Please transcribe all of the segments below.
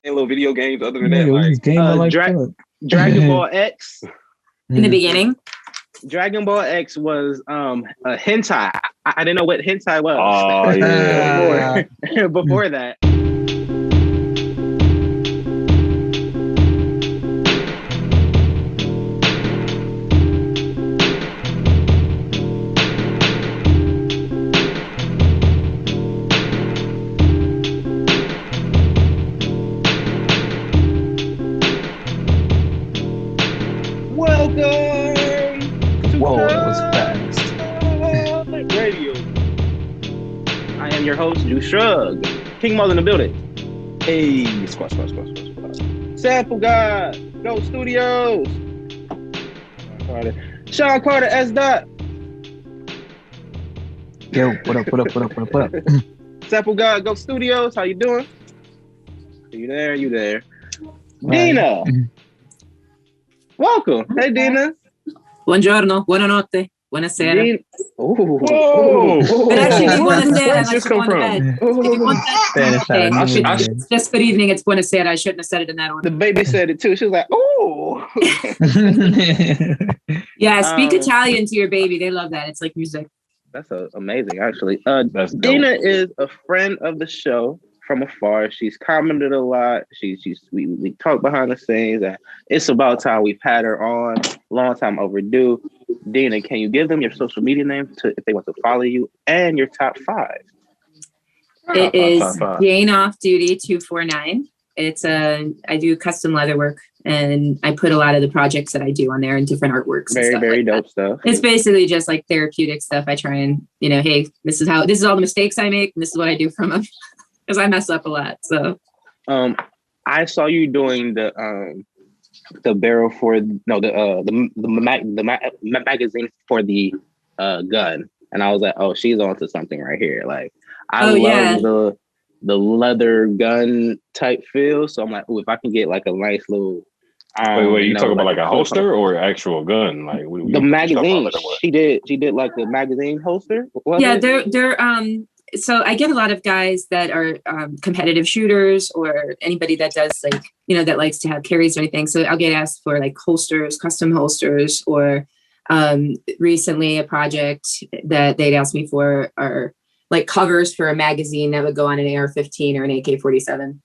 Any little video games other than that? Nigga, we Like, just game my life Dra- up. Dragon Ball X. In the beginning. Dragon Ball X was a hentai. I didn't know what hentai was. oh yeah. Before that. Welcome to Whoa, that was fast. Radio. I am your host, Drew Shrug. King Mother in the building. Hey, squat. Sample God. Go Studios. Sean Carter S. Dot. Yo, what up? Sample God. Go Studios. How you doing? You there. Right. Dina. Welcome. Hey, Dina. Buongiorno, buonanotte, buonasera. Dina. Whoa. But actually, buonasera, Where'd like this to come go to from? bed. If you want that, Spanish okay. out of me, I should- It's just good evening, it's buonasera. I shouldn't have said it in that order. The baby said it too. She was like, "Oh." Yeah, speak Um, Italian to your baby. They love that. It's like music. That's amazing, actually. That's dope. Dina is a friend of the show from afar. She's commented a lot. We talk behind the scenes, and it's about time we've had her on. Long time overdue. Dina, can you give them your social media name if they want to follow you and your top 5? It is Top five. Jane Off Duty 249. I do custom leather work, and I put a lot of the projects that I do on there and different artworks. Very, and stuff very like that. dope stuff. It's basically just like therapeutic stuff. I try and, hey, this is all the mistakes I make, and this is what I do from them. Because I mess up a lot. So I saw you doing the barrel for the magazine for the gun, and I was like, oh, she's onto something right here. Like, I love the leather gun type feel. So I'm like, oh, if I can get like a nice little Wait, you talking about like a holster or actual gun? Like the magazine? She did like the magazine holster. Yeah, they're so I get a lot of guys that are competitive shooters or anybody that does like, that likes to have carries or anything. So I'll get asked for like holsters, custom holsters, or recently a project that they'd asked me for are like covers for a magazine that would go on an AR-15 or an AK-47.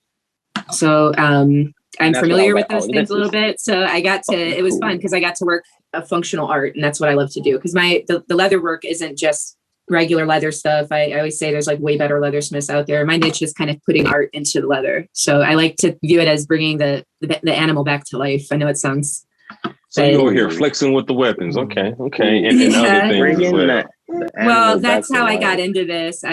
So I'm familiar with those things a little bit. So it was fun because I got to work a functional art, and that's what I love to do. Because the leather work isn't just regular leather stuff. I always say there's like way better leathersmiths out there. My niche is kind of putting art into the leather. So I like to view it as bringing the animal back to life. I know it sounds. So you over here flexing with the weapons. Okay. And other things as well. Well, that's how I got into this.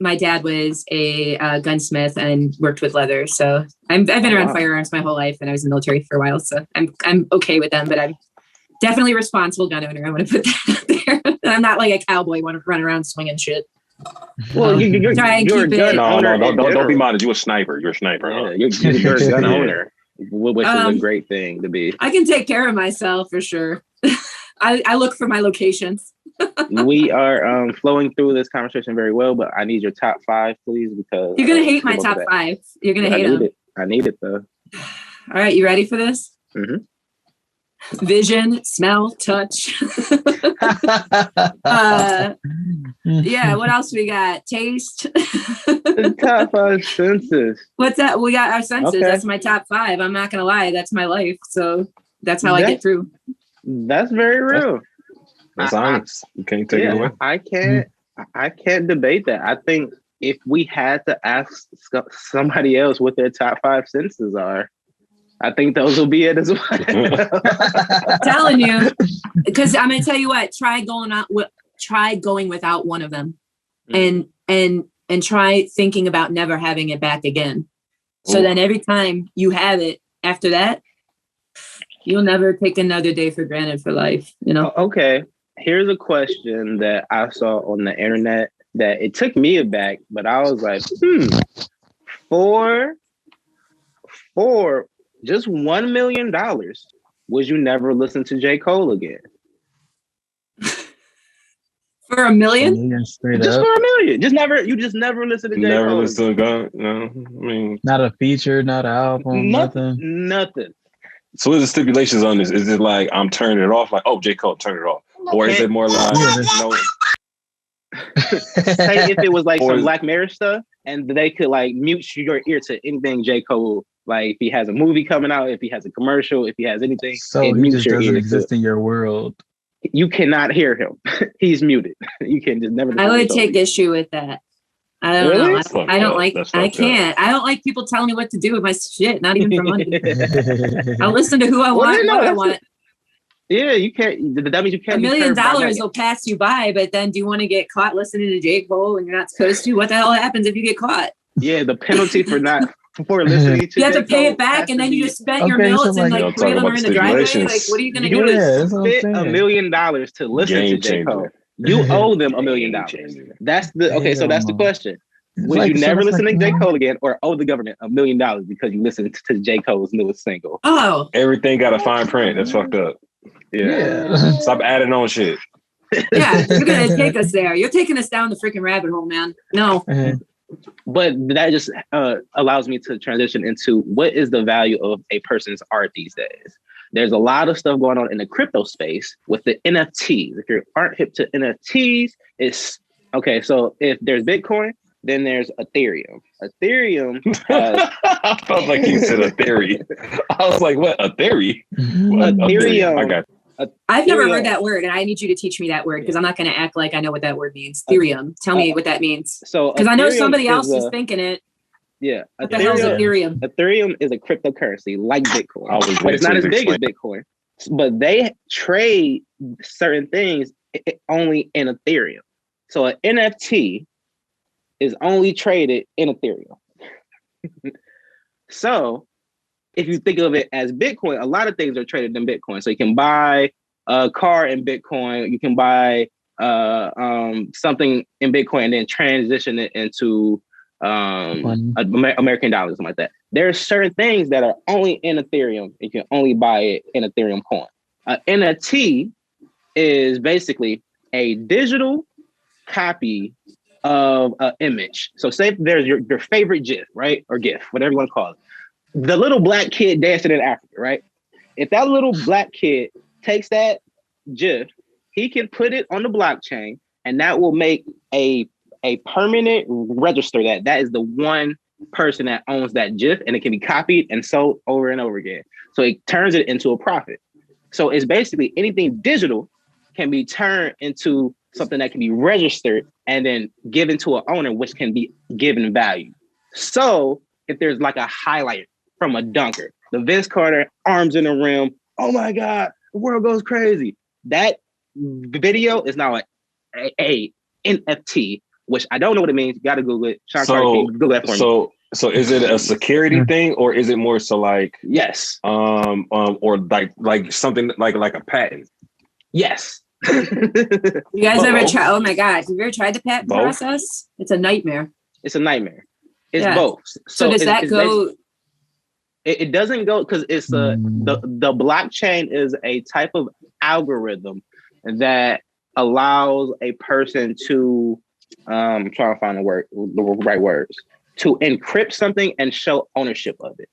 My dad was a gunsmith and worked with leather. So I've been around firearms my whole life, and I was in the military for a while. So I'm okay with them, but I'm definitely a responsible gun owner. I want to put that out there. I'm not like a cowboy, want to run around swinging shit. Well, you're a gun owner. No, don't be modest. You're a sniper. You're a sniper. Yeah, you're a gun owner, which is a great thing to be. I can take care of myself for sure. I look for my locations. We are flowing through this conversation very well, but I need your top 5, please, because you're gonna hate my top 5. You're gonna hate them. I need it though. All right, you ready for this? Mm-hmm. Vision, smell, touch. Yeah, what else we got? Taste. The top 5 senses. What's that? We got our senses. Okay. That's my top 5. I'm not gonna lie, that's my life. So that's how I get through. That's very real. That's honest. You can't take it away. I can't debate that. I think if we had to ask somebody else what their top 5 senses are, I think those will be it as well. I'm telling you, because I'm gonna tell you what. Try going without one of them, and try thinking about never having it back again. So then every time you have it after that, you'll never take another day for granted for life. Okay. Here's a question that I saw on the internet that it took me aback, but I was like, for just $1 million, would you never listen to J. Cole again? For $1 million? Straight Just up. for $1 million. You just never listen to J. Never Cole. listen to God. No, I mean, Not a feature, not an album, nothing. Nothing. so what are the stipulations on this? Is it like I'm turning it off? Like, oh, J. Cole, turn it off, or is it more like no? Say if it was like Or some is- Black Mirror stuff, and they could like mute your ear to anything J. Cole. Like if he has a movie coming out, if he has a commercial, if he has anything, So it he mutes just your doesn't ear. exist in your world. You cannot hear him. He's muted. You can just never. I would take issue with that. I don't Really? know. That's fucked I don't up. like. That's I fucked can't. I don't like people telling me what to do with my shit. Not even for money. I'll listen to who I want. no, What I that's want. Yeah, you can't. That means you $1 can't. million be turned by will pass you by, but then do you want to get caught listening to J. Cole and you're not supposed to? What the hell happens if you get caught? Yeah, the penalty for listening to You have J. to pay Cole it back, has and to then you be- just spent your Okay, so millets and like- like Y'all 3 of them talk are in the about driveway. stipulations. Like, what are you gonna You do? Yeah, just that's what I'm spent $1 saying. million to listen Game to J. Cole. changer. You owe them $1 million. Game changer. That's the okay. So that's the Damn. question. Would you never listen to J. Cole again, or owe the government $1 million because you listened to J. Cole's newest single? Oh, Everything got a fine print. That's fucked up. Yeah. Stop adding on shit. yeah, you're gonna take us there. You're taking us down the freaking rabbit hole, man. No. But that just allows me to transition into what is the value of a person's art these days. There's a lot of stuff going on in the crypto space with the NFTs. If you aren't hip to NFTs, it's okay. So if there's Bitcoin, then there's Ethereum. Ethereum has I felt like you said a theory. I was like, what? A theory? What? Ethereum. I got I've never Ethereum. heard that word, and I need you to teach me that word because I'm not going to act like I know what that word means. Ethereum. Tell me what that means. So Because I know Ethereum somebody else is a- thinking it. Yeah, What the hell is Ethereum? Ethereum is a cryptocurrency like Bitcoin, I was but it's not as waiting big to as Bitcoin. But they trade certain things only in Ethereum. So an NFT is only traded in Ethereum. So if you think of it as Bitcoin, a lot of things are traded in Bitcoin. So you can buy a car in Bitcoin, you can buy something in Bitcoin and then transition it into American dollars, something like that. There are certain things that are only in Ethereum. You can only buy it in Ethereum coin. NFT is basically a digital copy of an image. So say there's your favorite GIF, right? Or GIF, whatever you want to call it. The little black kid dancing in Africa, right? If that little black kid takes that GIF, he can put it on the blockchain, and that will make a permanent register that is the one person that owns that GIF, and it can be copied and sold over and over again. So it turns it into a profit. So it's basically anything digital can be turned into something that can be registered and then given to an owner, which can be given value. So if there's like a highlight from a dunker, the Vince Carter arms in the rim, oh my God, the world goes crazy. That video is now a NFT, which I don't know what it means. You got to Google it. Sean Carter, can you Google that for me. So is it a security thing, or is it more so like Yes, or like something like a patent? yes. You guys ever Both. try? Oh my God, have you ever tried the patent Both. process? It's a nightmare. It's a nightmare. It's Yeah. both. So does that go? It doesn't go because it's the blockchain is a type of algorithm that allows a person to I'm trying to find the right words, to encrypt something and show ownership of it.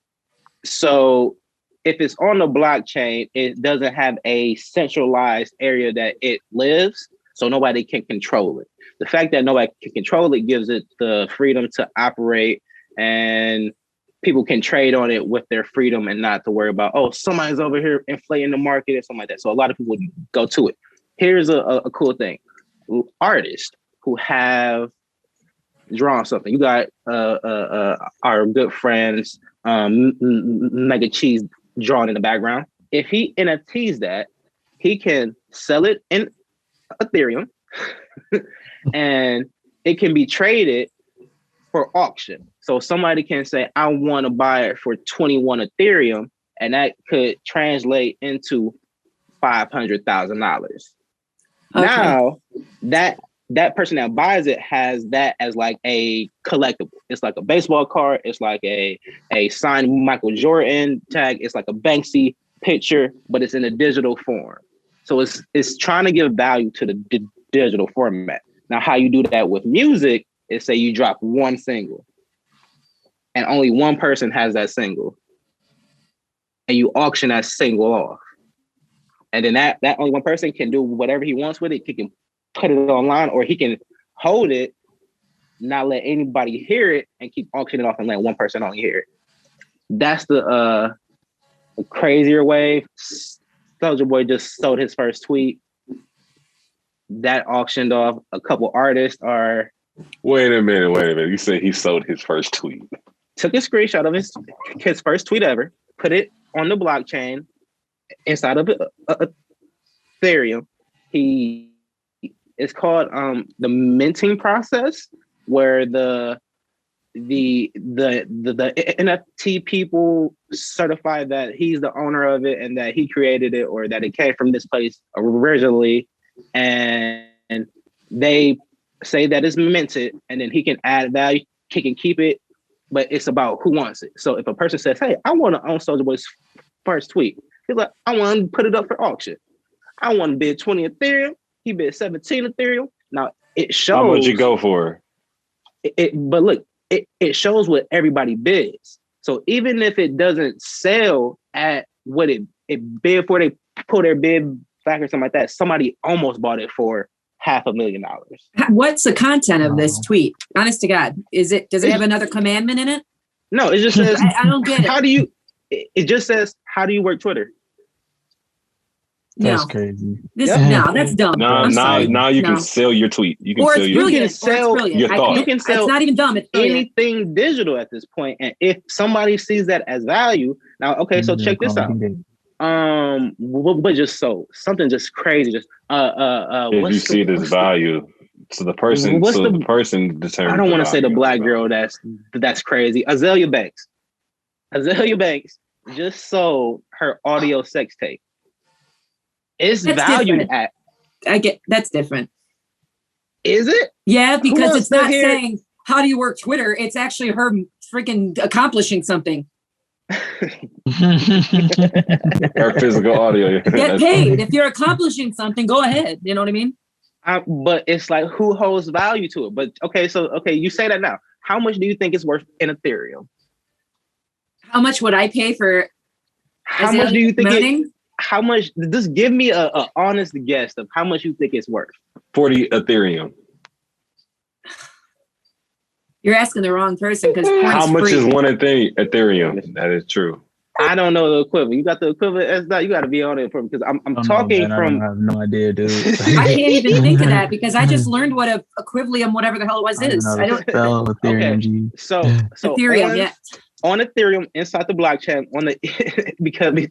So if it's on the blockchain, it doesn't have a centralized area that it lives, so nobody can control it. The fact that nobody can control it gives it the freedom to operate, and people can trade on it with their freedom and not to worry about, oh, somebody's over here inflating the market or something like that. So a lot of people go to it. Here's a cool thing. Artists who have drawn something. You got our good friends, Mega Cheese drawn in the background. If he NFTs that, he can sell it in Ethereum and it can be traded for auction. So somebody can say, I want to buy it for 21 Ethereum, and that could translate into $500,000. Okay. Now that person that buys it has that as like a collectible. It's like a baseball card. It's like a signed Michael Jordan tag. It's like a Banksy picture, but it's in a digital form. So it's trying to give value to the digital format. Now, how you do that with music is say you drop one single and only one person has that single and you auction that single off. And then that only one person can do whatever he wants with it. He can put it online or he can hold it, not let anybody hear it and keep auctioning it off and let one person only hear it. That's the crazier way. Soulja Boy just sold his first tweet. That auctioned off a couple artists are... Wait a minute. You said he sold his first tweet. Took a screenshot of his first tweet ever, put it on the blockchain inside of Ethereum. It's called the minting process, where the NFT people certify that he's the owner of it and that he created it or that it came from this place originally, and they say that it's minted, and then he can add value, he can keep it, but it's about who wants it. So if a person says, "Hey, I want to own Soulja Boy's first tweet," he's like, "I want to put it up for auction. I want to bid 20 Ethereum." He bid 17 Ethereum. Now it shows how much you go for. But look, it shows what everybody bids. So even if it doesn't sell at what it bid for, they pull their bid back or something like that, somebody almost bought it for $500,000. What's the content of this tweet? Honest to God, does it have another commandment in it? No, it just says I don't get it. How do you? It just says, how do you work Twitter? That's crazy. No, that's dumb. Now you can sell your tweet. You can sell your You can sell your thought. You can sell. It's not even dumb. It's anything digital at this point. And if somebody sees that as value, now okay, so check this out. What just sold? Something just crazy. Just if you see it as value. So the person determines. I don't want to say the black girl that's crazy. Azalea Banks. Azalea Banks just sold her audio sex tape. It's that's valued different. I get that's different. Is it? Yeah, because it's not saying how do you work Twitter. It's actually her freaking accomplishing something. Her physical audio. Get paid. If you're accomplishing something, go ahead. You know what I mean? But it's like, who holds value to it? But okay, you say that now. How much do you think it's worth in Ethereum? How much would I pay for? How much do you think how much? Just give me a honest guess of how much you think it's worth. 40 Ethereum. You're asking the wrong person because how much is one Ethereum? That is true. I don't know the equivalent. You got the equivalent? You got to be on it for because I'm talking from. I have no idea, dude. I can't even think of that because I just learned what a equivalent, whatever the hell it was, is. I don't spell Ethereum. Okay. So Ethereum, on Ethereum inside the blockchain, becoming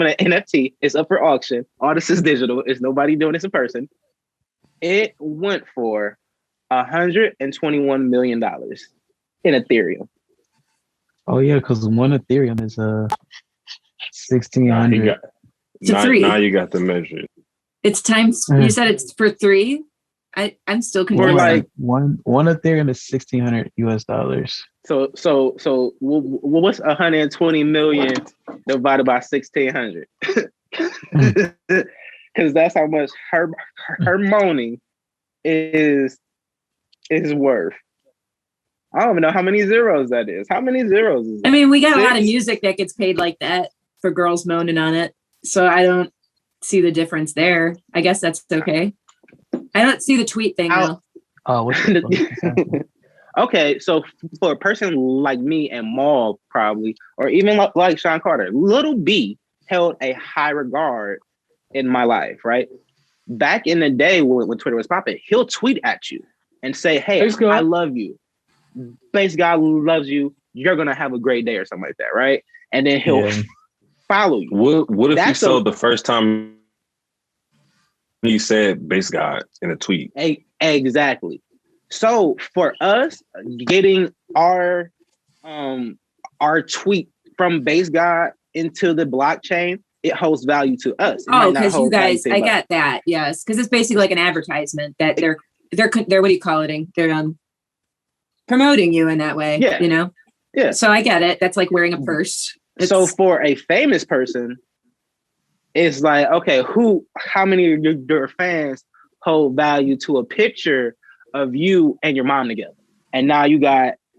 an NFT, it's up for auction. All this is digital. It's nobody doing this in person. It went for $121 million in Ethereum. Oh yeah, because one Ethereum is 1,600. Now you got the measure. It's times. You said it's for 3. I'm still confused. Like one Ethereum is $1,600 US. So what's 120 million divided by 1,600? Because that's how much her moaning is worth. I don't even know how many zeros that is. How many zeros is that? I mean, we got a lot of music that gets paid like that for girls moaning on it. So I don't see the difference there. I guess that's okay. I don't see the tweet thing though. Oh, okay. So for a person like me and Maul probably, or even like Sean Carter, Little B held a high regard in my life, right? Back in the day when Twitter was popping, he'll tweet at you and say, "Hey, I love you. Base God loves you. You're gonna have a great day," or something like that, right? And then he'll follow you. What if you sold the first time he said "Base God" in a tweet? Exactly. So for us, getting our tweet from Base God into the blockchain, it holds value to us. Because you guys, I got that. Yes, because it's basically like an advertisement that they're what do you call it? They're promoting you in that way. Yeah. You know? Yeah. So I get it. That's like wearing a purse. So for a famous person, it's like, okay, how many of your fans hold value to a picture of you and your mom together. And now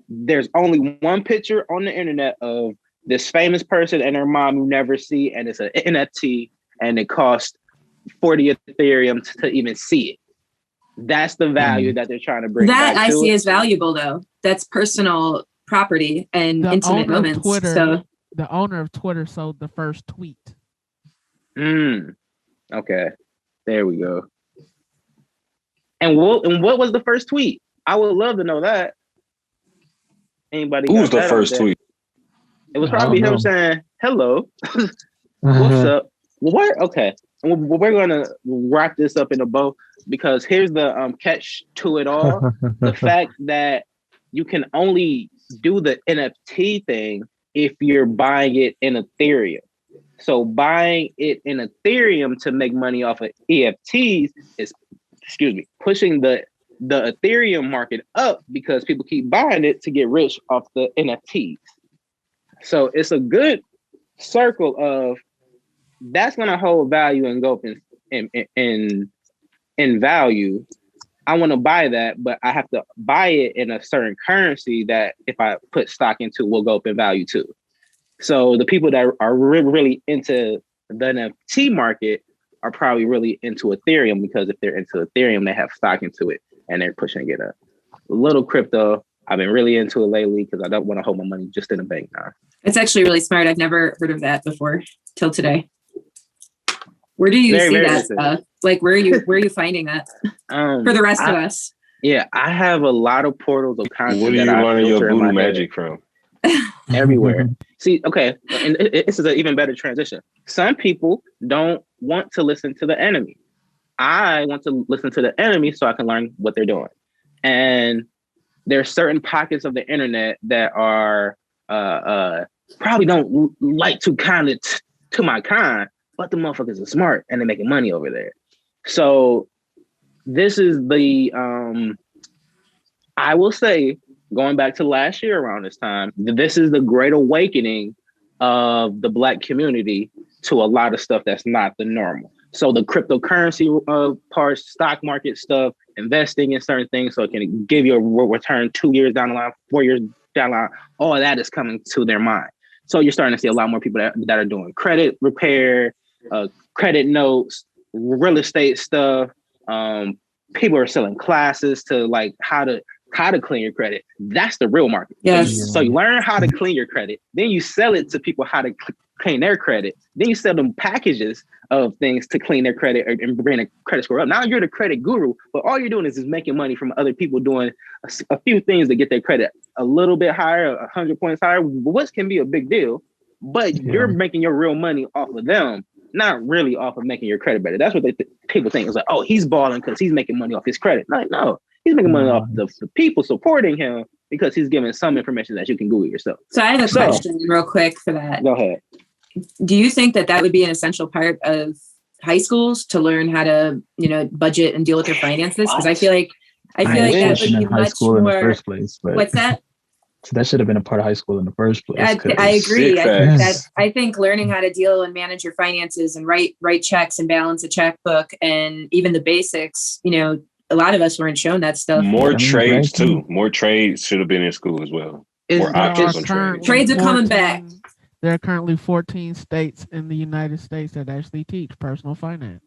there's only one picture on the internet of this famous person and her mom you never see, and it's an NFT, and it costs 40 Ethereum to even see it. That's the value that they're trying to bring. That back I to see it. as valuable, though. That's personal property and intimate moments. The owner of Twitter sold the first tweet. Okay, there we go. And what was the first tweet? I would love to know that. Anybody? Who was the first tweet? It was probably him saying, "Hello, what's up?" What? Okay, and we're gonna wrap this up in a bow because here's the catch to it all: the fact that you can only do the NFT thing if you're buying it in Ethereum. So buying it in Ethereum to make money off of EFTs is, pushing the Ethereum market up because people keep buying it to get rich off the NFTs. So it's a good circle of that's going to hold value and go up in value. I want to buy that, but I have to buy it in a certain currency that if I put stock into will go up in value too. So the people that are really into the NFT market are probably really into Ethereum because if they're into Ethereum, they have stock into it and they're pushing it up. A little crypto. I've been really into it lately because I don't want to hold my money just in a bank now. It's actually really smart. I've never heard of that before till today. Where do you see that stuff? Like, where are you finding that for the rest of us? Yeah, I have a lot of portals of content. Where are you learning your voodoo magic from? Everywhere. See, okay, and this is an even better transition. Some people don't want to listen to the enemy. I want to listen to the enemy so I can learn what they're doing. And there's certain pockets of the internet that are probably don't like to kind of to my kind, but the motherfuckers are smart and they're making money over there. So this is the I will say, going back to last year around this time, this is the great awakening of the Black community to a lot of stuff that's not the normal. So the cryptocurrency parts, stock market stuff, investing in certain things so it can give you a return 2 years down the line, 4 years down the line, all of that is coming to their mind. So you're starting to see a lot more people that are doing credit repair, credit notes, real estate stuff. People are selling classes to like how to clean your credit. That's the real market. Yes. So you learn how to clean your credit, then you sell it to people how to clean their credit. Then you sell them packages of things to clean their credit and bring the credit score up. Now you're the credit guru, but all you're doing is making money from other people doing a few things to get their credit a little bit higher, 100 points higher, which can be a big deal, but you're making your real money off of them, not really off of making your credit better. That's what people think. It's like, oh, he's balling because he's making money off his credit. No, he's making money off the people supporting him because he's giving some information that you can Google yourself. So I have a question real quick for that. Go ahead. Do you think that would be an essential part of high schools to learn how to, budget and deal with their finances? Because I feel like that would be high much school more. In the first place. But what's that? So that should have been a part of high school in the first place. I agree. I think learning how to deal and manage your finances and write checks and balance a checkbook and even the basics, a lot of us weren't shown that stuff. More trades too. More trades should have been in school as well. More options on trades. Trades are coming back. There are currently 14 states in the United States that actually teach personal finance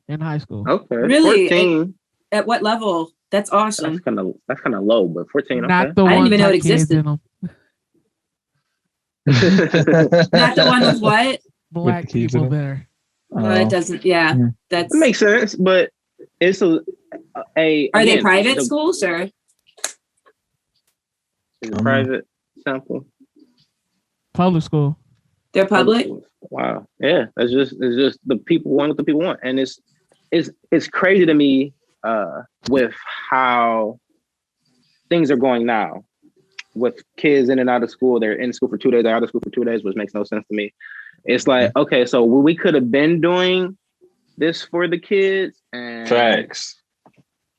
in high school. Okay. Really? 14. At what level? That's awesome. That's kind of low, but 14. Not okay. the I didn't even know it existed. Not the one with what? Black people there. It doesn't. Yeah, that makes sense. But it's a. Are they private schools or? Is it private sample? Public school. They're public. Wow. Yeah. It's just the people want what the people want, and it's crazy to me with how things are going now. With kids in and out of school, they're in school for 2 days, they're out of school for 2 days, which makes no sense to me. It's like, okay, so we could have been doing this for the kids, and facts.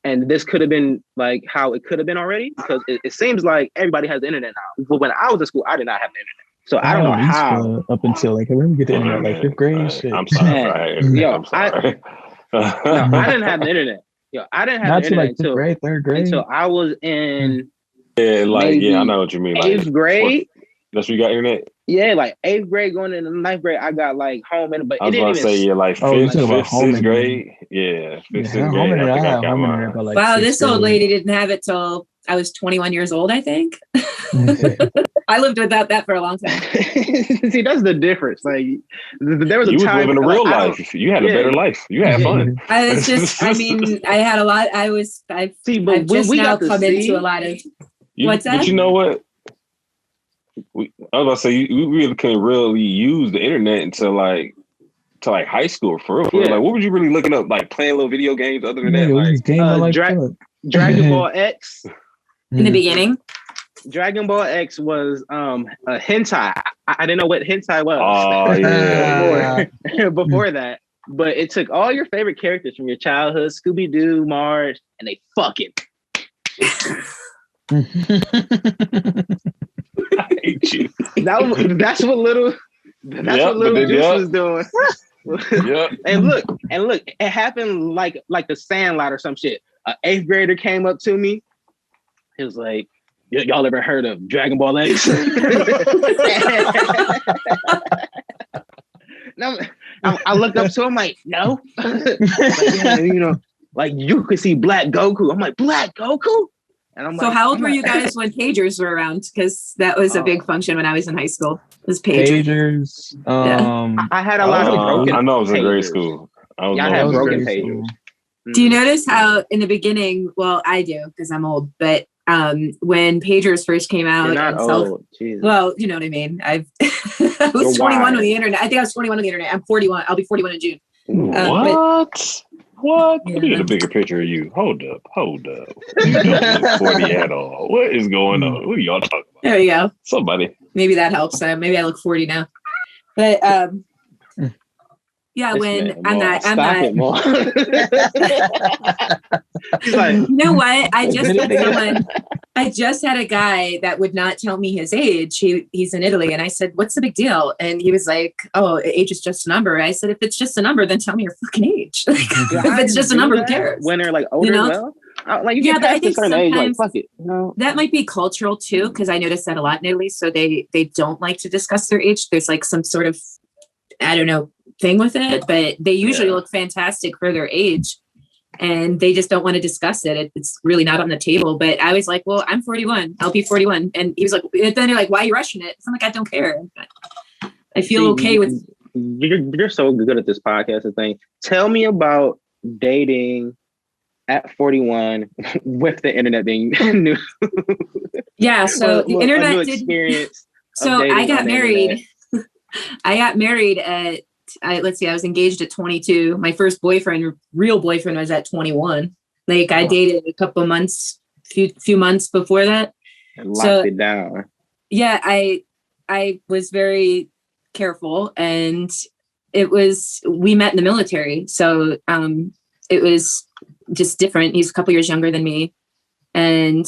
And this could have been like how it could have been already, because it seems like everybody has the internet now. But when I was in school, I did not have the internet. So I don't know how. Up until like, when we get the internet, like 5th grade shit. I'm sorry. Yo, I'm sorry. No, I didn't have the internet. Yo, I didn't have Not the to internet like fifth grade, third grade. until I was in Yeah, like maybe I know what you mean. Like eighth grade. That's where you got internet. Yeah, like eighth grade going into ninth grade, I got like home internet, but I was it about didn't to even. say like you fifth, talking about fifth, home sixth internet? grade. Yeah, fifth, Yeah, sixth home grade. internet. I think I I had got home mine. internet by like Wow, sixth this old grade. lady didn't have it till I was 21 years old, I think. I lived without that for a long time. See, that's the difference. Like, there was a You was time living a like, real life. You had a better life. You had fun. I was just, I mean, I had a lot. I've but just we now got to come see, into a lot of. You, What's that? But you know what? I was about to say we really couldn't really use the internet until like high school for real. Yeah. Like, what was you really looking up? Like playing little video games. Other than Yeah, that, it was like just game like Dragon Ball X. In the beginning. Dragon Ball X was a hentai. I didn't know what hentai was. Oh yeah. before that. But it took all your favorite characters from your childhood, Scooby-Doo, Marge, and they fucking. I hate you. That's what little Juice was doing. Yeah. And look, it happened like the Sandlot or some shit. An eighth grader came up to me. He was like, y'all ever heard of Dragon Ball X? Now, I looked up to him like, no. Like, yeah, like you could see Black Goku. I'm like, Black Goku? And I'm so like, how old were you guys when pagers were around? Because that was a big function when I was in high school. It was pagers. I had a lot of broken. I know I was in grade pagers. school. I had broken pagers. Do you notice how in the beginning? Well, I do because I'm old. But when pagers first came out, You're not old. Well, you know what I mean. I was 21 on the internet. I think I was 21 on the internet. I'm 41. I'll be 41 in June. What? What? Yeah. Let me get a bigger picture of you. Hold up. You don't look 40 at all. What is going on? What are y'all talking about? There you go. Somebody. Maybe that helps. Maybe I look 40 now. But yeah, when I'm not. It, He's like, you know what? I just had a guy that would not tell me his age. He's in Italy. And I said, what's the big deal? And he was like, oh, age is just a number. I said, if it's just a number, then tell me your fucking age. Like, if it's just a number, who cares? When they're like older, like you get past a certain age, like fuck it. That might be cultural too, because I noticed that a lot in Italy. So they don't like to discuss their age. There's like some sort of, I don't know, thing with it, but they usually look fantastic for their age. And they just don't want to discuss it. It's really not on the table. But I was like, well, I'm 41. I'll be 41. And he was like, then they're like, why are you rushing it? I'm like, I don't care. I feel okay with. You're so good at this podcast thing. Tell me about dating at 41 with the internet being new. Yeah. So the internet did. Experience so I got married. I got married at. Let's see, I was engaged at 22. My first real boyfriend was at 21. Like I dated a couple months, few months before that. And locked it down. Yeah, I was very careful, and we met in the military. So it was just different. He's a couple years younger than me. And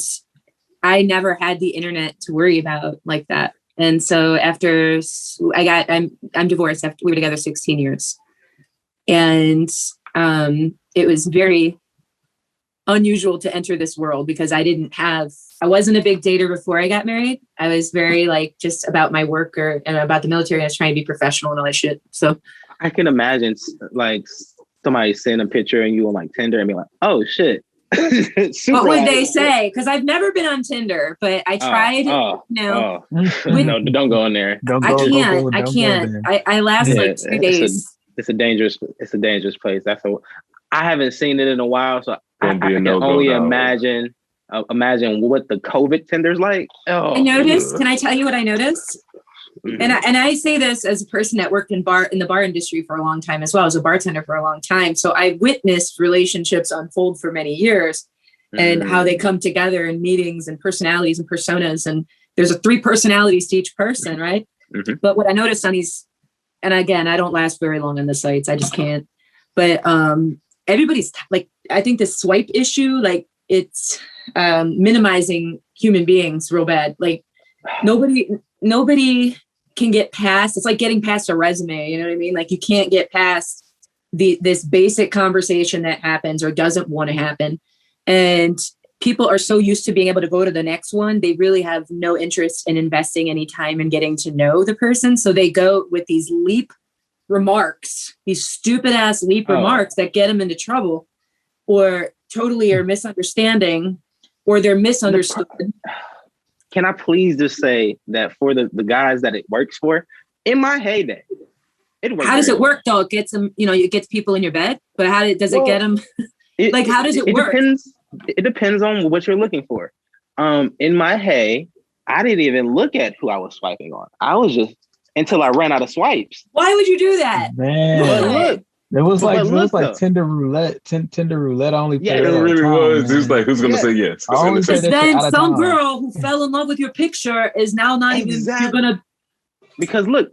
I never had the internet to worry about like that. And so after I'm divorced after we were together 16 years. And it was very unusual to enter this world because I wasn't a big dater before I got married. I was very like just about my work and about the military. I was trying to be professional and all that shit. So I can imagine like somebody send a picture and you on like Tinder and be like, oh shit. What would they say? Because I've never been on Tinder, but I tried. No, don't go in there. I can't. I last like 2 days. It's a dangerous place. I haven't seen it in a while, so I can only imagine what the COVID Tinder's like. I noticed. Can I tell you what I noticed? And I say this as a person that worked in the bar industry for a long time, as well as a bartender for a long time. So I witnessed relationships unfold for many years and how they come together in meetings and personalities and personas. And there's 3 personalities to each person, right? Mm-hmm. But what I noticed on these, and again, I don't last very long on the sites. I just can't. But everybody's like, I think the swipe issue, like it's minimizing human beings real bad. Like nobody can get past. It's like getting past a resume. You know what I mean? Like you can't get past this basic conversation that happens or doesn't want to happen. And people are so used to being able to go to the next one. They really have no interest in investing any time in getting to know the person. So they go with these leap remarks, these stupid ass leap remarks that get them into trouble, or totally are misunderstanding, or they're misunderstood. Can I please just say that for the guys that it works for, in my heyday, it works. How does it work though? It gets them, it gets people in your bed, but does it get them? Like, how does it work? It depends on what you're looking for. In my hey, I didn't even look at who I was swiping on. I was just until I ran out of swipes. Why would you do that? Man, but look, it was like Tinder roulette. Tinder roulette only. Yeah, it really was. It was like, who's gonna say yes? Then some girl who fell in love with your picture is now not even. You're gonna. Because look.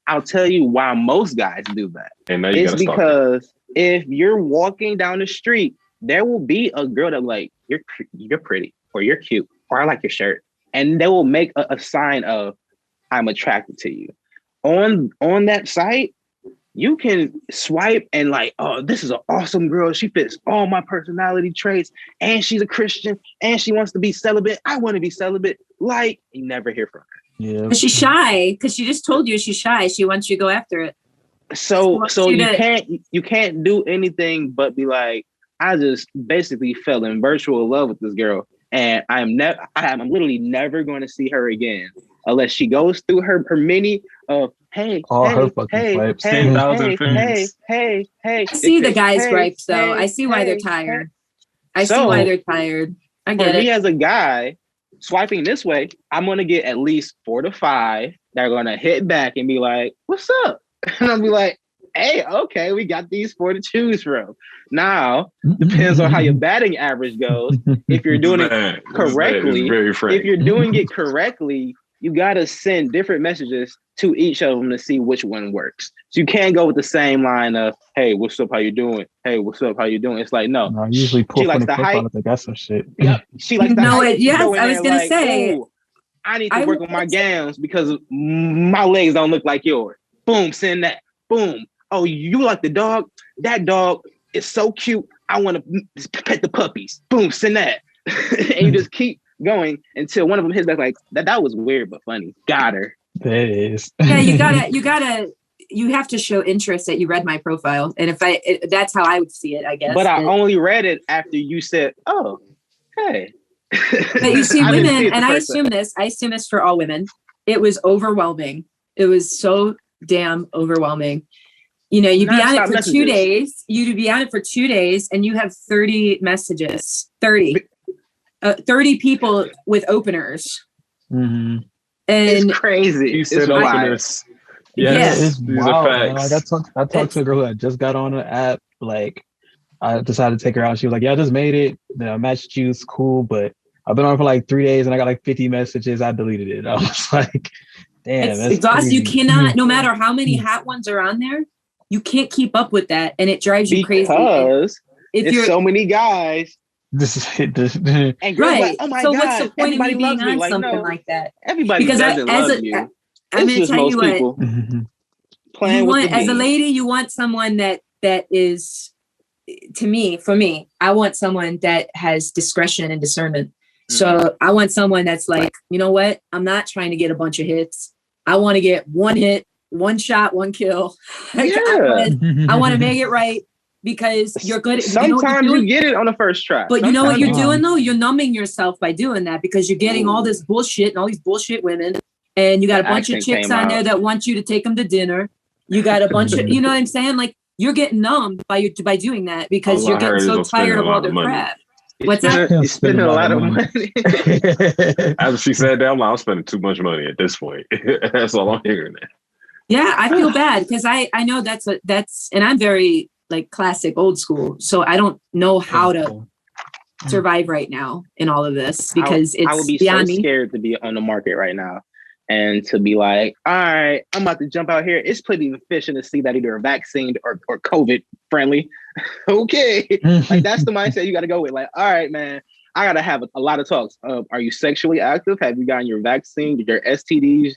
I'll tell you why most guys do that. And now it's because if you're walking down the street, there will be a girl that like, you're pretty, or you're cute, or I like your shirt. And they will make a sign of, I'm attracted to you. On that site, you can swipe and like, oh, this is an awesome girl. She fits all my personality traits. And she's a Christian. And she wants to be celibate. I want to be celibate. Like, you never hear from her. Yeah. But she's shy, because she just told you she's shy. She wants you to go after it. So you can't do anything but be like, I just basically fell in virtual love with this girl, and I'm literally never going to see her again unless she goes through her many of hey, her fucking swipes. 10,000 hey. I see the guys' gripes though. I see why they're tired. I see why they're tired. I get it. For me as a guy, swiping this way, I'm going to get at least 4 to 5 that are going to hit back and be like, what's up? And I'll be like, hey, okay, we got these 4 to choose from. Now, depends on how your batting average goes. If you're doing it correctly, if you're doing it correctly, you got to send different messages to each of them to see which one works. So you can't go with the same line of, hey, what's up, how you doing? Hey, what's up, how you doing? It's like, no. I usually she likes the height. Like, that's some shit. Yep. She likes the height. Yes, I was going to say. I need to work on my gowns because my legs don't look like yours. Boom, send that. Boom. Oh, you like the dog? That dog is so cute. I want to pet the puppies. Boom, send that. And you just keep going until one of them hits back like, that was weird but funny. Got her. It is. Yeah, you have to show interest that you read my profile. And that's how I would see it, I guess. But I only read it after you said, oh, hey. But you see women, and I assume this for all women, it was overwhelming. It was so damn overwhelming. You'd be on it for 2 days. You'd be on it for 2 days and you have 30 messages, 30 people with openers. Mm-hmm. And it's crazy. You said openers. Yes, these are facts. I talked to a girl who had just got on the app. Like, I decided to take her out. She was like, yeah, I just made it. I matched you. It's cool. But I've been on for like 3 days and I got like 50 messages. I deleted it. I was like, damn. It's exhausting. You cannot, no matter how many hot ones are on there, you can't keep up with that. And it drives you crazy. Because it's so many guys. And right. like, oh my so God, what's the point of you being on something like that? Everybody doesn't love you. I'm going to tell you what. Playing with the as a lady, you want someone that is, for me, I want someone that has discretion and discernment. Mm-hmm. So I want someone that's like, you know what? I'm not trying to get a bunch of hits. I want to get one hit, one shot, one kill. Yeah. I want to make it right because you're good. Sometimes you get it on the first try. But you know what you're doing though? You're numbing yourself by doing that because you're getting all this bullshit and all these bullshit women. And you got a bunch of chicks on there that want you to take them to dinner. You got a bunch of, you know what I'm saying? Like you're getting numb by doing that because you're getting so tired of all the crap. What's that? You're spending a lot of money. After she said that, I'm spending too much money at this point. That's all I'm hearing. Yeah, I feel bad because I know that's and I'm very like classic old school. So I don't know how to survive right now in all of this because I would be so scared to be on the market right now. And to be like, all right, I'm about to jump out here. It's pretty efficient to see that either a vaccine or COVID friendly. Okay. Like that's the mindset you got to go with. Like, all right, man, I got to have a lot of talks. Are you sexually active? Have you gotten your vaccine, your STDs,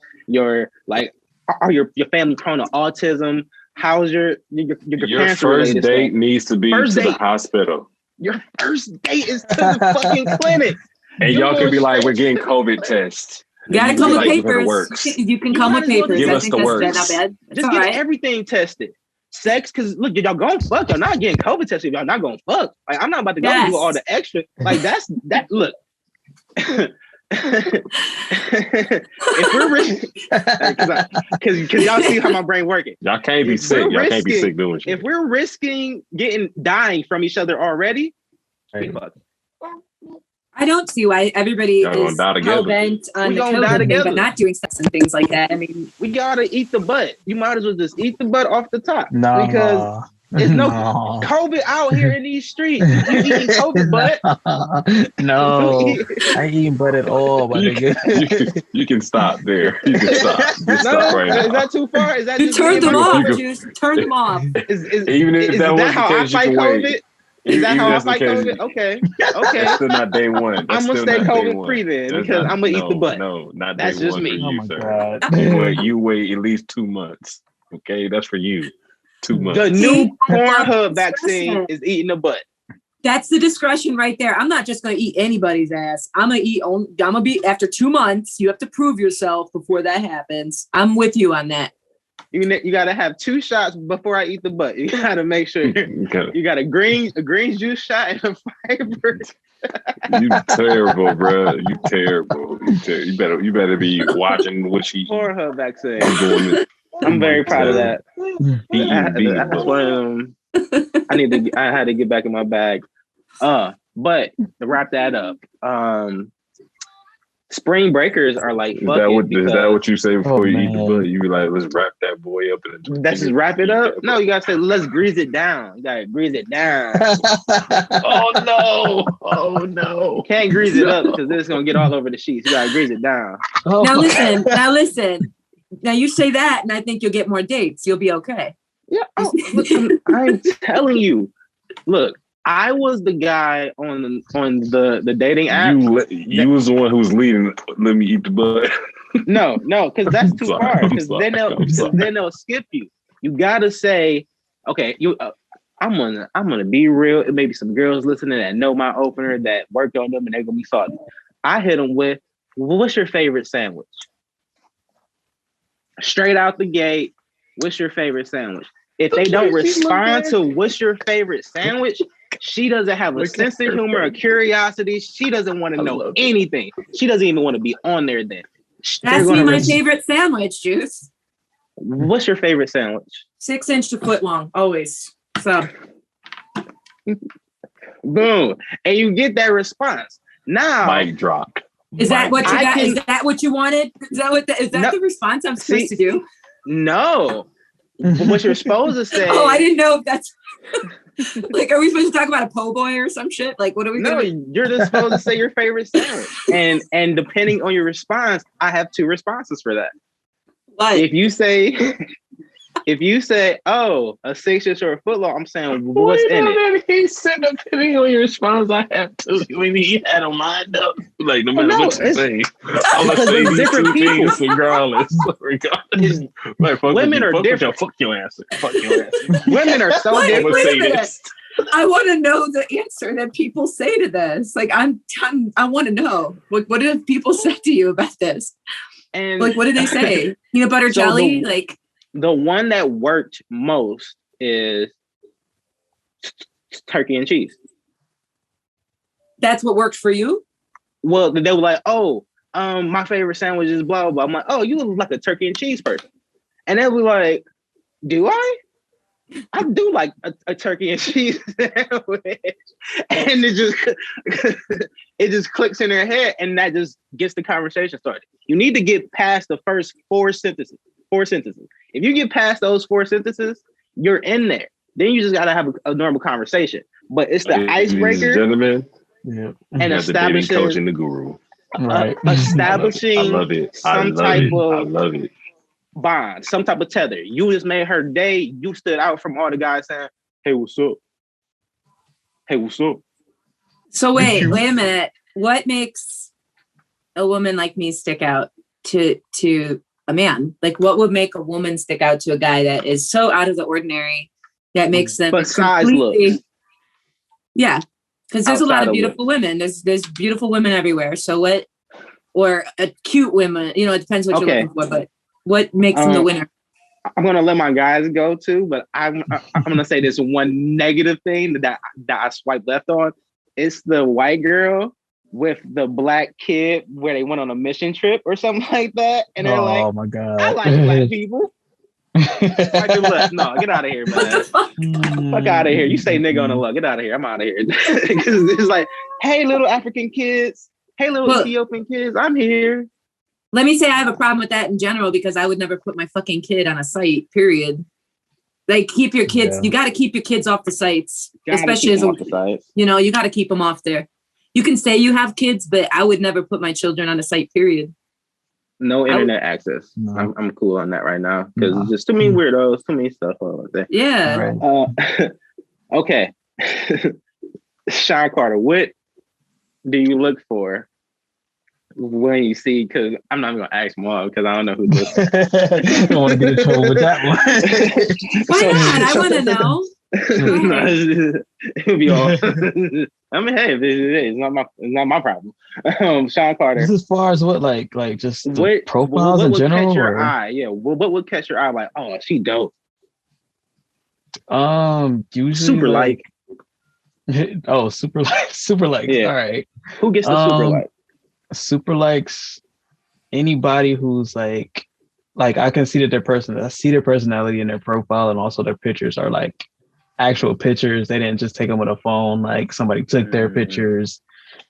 are your family prone to autism? how's your Your cancer first related date stuff? needs to be First to the date. hospital. Your first date is to the fucking clinic. And You're y'all can be going like, straight- we're getting COVID tests. You gotta And come be with like, give her the papers. works. You can You come might with as well papers. give I us think the that's works. not bad. That's Just all get right. everything tested. Sex, because look, y'all gonna fuck. Y'all not getting COVID tested. Y'all not gonna fuck. Like, I'm not about to go Yes. do all the extra. Like, that's that. Look, if we're because y'all see how my brain working. Y'all can't be If sick. we're Y'all can't be risking- sick doing shit. If we're risking dying from each other already, we fuck. I don't see why everybody Y'all gonna is die together. hell bent on We the gonna die COVID thing, together. but not doing sex and things like that. I mean, We gotta eat the butt. You might as well just eat the butt off the top. No, Because it's no COVID out here in these streets. You eating COVID butt. no, I ain't eating butt at all, my nigga. You can stop there. You can stop. Just No, stop right is now. that too far? Is that you just turned me them and my off, you COVID? can- Juice. Turn them off. Even if Is that was the how case, you I fight can COVID? wait. Is that Even how I that's the fight case, COVID? Okay. That's Okay. still not day one. That's I'm gonna still stay not day COVID one. free then That's because not- I'm gonna eat the no, butt. No, not That's day just one me. for Oh you, my sir. god. You wait at least 2 months. Okay, that's for you. 2 months. The See, new I love Pornhub discretion. vaccine is eating the butt. That's the discretion right there. I'm not just going to eat anybody's ass. I'm gonna be after 2 months. You have to prove yourself before that happens. I'm with you on that. You gotta have 2 shots before I eat the butt. You gotta make sure Okay. you got a green juice shot and a fiber. You terrible, bro. You terrible. You better be watching what she Pornhub vaccine. doing. I'm very proud of that. Eating That's one of them. I had to get back in my bag. But to wrap that up, spring breakers are like Is that because what you say before you eat the man. butt? You be like, let's wrap that boy up in a that's just wrap it up. No, you gotta say let's grease it down. You gotta grease it down. Oh no! Oh no! Can't grease it up because it's gonna get all over the sheets. You gotta grease it down. Now listen. Now you say that, and I think you'll get more dates. You'll be okay. Yeah, look, I'm telling you. Look, I was the guy on the dating app. You was the one who was leading. Let me eat the butt. No, because that's too sorry, far. I'm Because sorry, then they'll skip you. You gotta say, okay, I'm gonna be real. It may be some girls listening that know my opener that worked on them and they're gonna be salty. I hit them with, what's your favorite sandwich? Straight out the gate, what's your favorite sandwich? If they don't respond to what's your favorite sandwich, she doesn't have a sense of humor or curiosity. She doesn't want to know anything. She doesn't even want to be on there then. Ask me my favorite sandwich, Juice. What's your favorite sandwich? 6 inch to foot long, always. So boom. And you get that response. Now Mic drop. is that what you I got? can- Is that what you wanted? Is that No. the response I'm supposed to do? No. But what you're supposed to say. Oh, I didn't know if that's like, are we supposed to talk about a po' boy or some shit? Like, what are we No, gonna you're just supposed to say your favorite sandwich. And depending on your response, I have 2 responses for that. what? If you say, oh, a 6 inch or a foot long, I'm saying what's in it? He said, depending on your response, I have to. When he had on lined up, like no matter No, what you it's- say, I'm gonna because say it's these different 2 people. things regardless. Like, fuck Women with are you, different. Fuck your answer. Fuck your answer. Women are so Wait, I'm gonna different. say a minute. this. I want to know the answer that people say to this. Like, I want to know. What have people said to you about this? And Like, what do they say? Peanut butter So jelly? the- Like, the one that worked most is turkey and cheese. that's what worked for you? Well, they were like, oh, my favorite sandwich is blah, blah, blah. I'm like, oh, you look like a turkey and cheese person. And they were like, do I? I do like a turkey and cheese sandwich. And it just clicks in their head and that just gets the conversation started. You need to get past the first 4 sentences. If you get past those 4 sentences, you're in there. Then you just got to have a normal conversation. But it's the Ladies and icebreaker gentlemen, Yeah. and that's the dating coach establishing and the guru. Right. establishing I love it. I some love type it. I of love it. bond, some type of tether. You just made her day. You stood out from all the guys saying, hey, what's up? Hey, what's up? So wait a minute. What makes a woman like me stick out to a man? Like, what would make a woman stick out to a guy that is so out of the ordinary that makes them Besides looks. Yeah, because there's a lot Outside of of beautiful women. There's beautiful women everywhere. So what, or a cute woman, you know, it depends what you're looking for, but what makes them the winner? I'm gonna let my guys go too, but I'm gonna say this one negative thing that I swiped left on. It's the white girl with the black kid where they went on a mission trip or something like that, and they're like, "Oh my god, I like black people." Swipe your left. No, get out of here, man. Fuck out of here. You say nigga on the left. Get out of here. I'm out of here. It's like, hey, little African kids. Hey, little Ethiopian kids. I'm here. Let me say I have a problem with that in general because I would never put my fucking kid on a site, period. Like, keep your kids. You got to keep your kids off the sites, especially as a, you know, you got to keep them off there. You can say you have kids, but I would never put my children on a site, period. No internet access. No. I'm cool on that right now because it's just too many weirdos, too many stuff like that. Yeah. Okay. Sean Carter, what do you look for when you see? Because I'm not even gonna ask Mom because I don't know who this is. I don't want to get in trouble with that one. Why not? I want to know. It'll be all. I mean, hey, it's not my problem. Sean Carter. This as far as what, like just what, profiles what in general. Catch your eye? Yeah. What would catch your eye? Like, oh, she dope. Usually super like. Oh, super likes. Yeah. All right. Who gets the super like? Super likes anybody who's like I can see that I see their personality in their profile, and also their pictures are like actual pictures. They didn't just take them with a phone. Like, somebody took their pictures.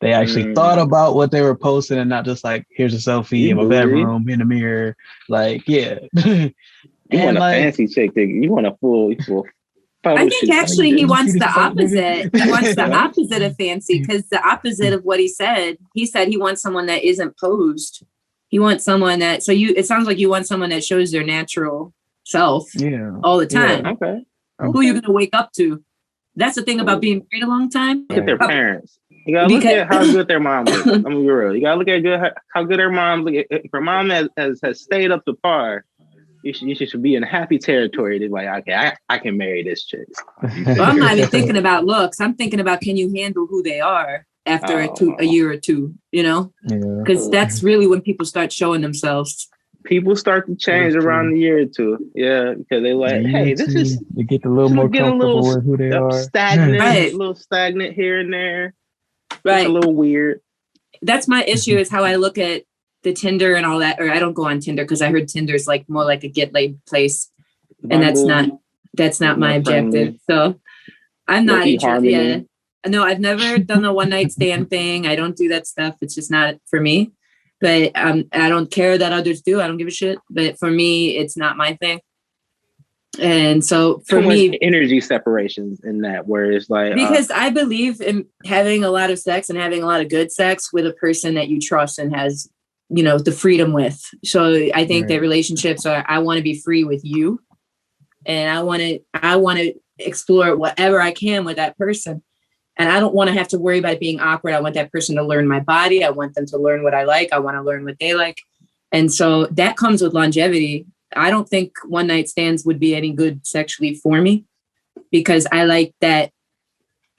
They actually thought about what they were posting, and not just like, here's a selfie in my bedroom in the mirror. Like, yeah. You want a fancy chick? You want a full. I think actually he wants the opposite. He wants the opposite of fancy, because the opposite of what he said he wants someone that isn't posed. He wants someone that, it sounds like you want someone that shows their natural self all the time. Yeah, okay. Who are you going to wake up to? That's the thing about being married a long time. Look at their parents. You gotta look at how good their mom is. I'm gonna be real. You gotta look at how good their mom. If her mom has stayed up to par, you should be in happy territory. To like, okay, I can marry this chick. Well, I'm not even thinking about looks. I'm thinking about, can you handle who they are after a year or two? You know, because that's really when people start showing themselves. People start to change around a year or two. Yeah, because they like, hey, this is. You get a little more comfortable with who they are. Stagnant, a little stagnant here and there. Right. It's a little weird. That's my issue, is how I look at the Tinder and all that. Or I don't go on Tinder because I heard Tinder's like more like a get laid place, and that's not my objective. So I'm not interested. Yeah. No, I've never done the one night stand thing. I don't do that stuff. It's just not for me. But I don't care that others do. I don't give a shit. But for me, it's not my thing. And so for me, energy separations in that, where it's like, because I believe in having a lot of sex and having a lot of good sex with a person that you trust and has, the freedom with. So I think that relationships are, I want to be free with you, and I want to explore whatever I can with that person. And I don't want to have to worry about it being awkward. I want that person to learn my body. I want them to learn what I like. I want to learn what they like. And so that comes with longevity. I don't think one night stands would be any good sexually for me, because I like that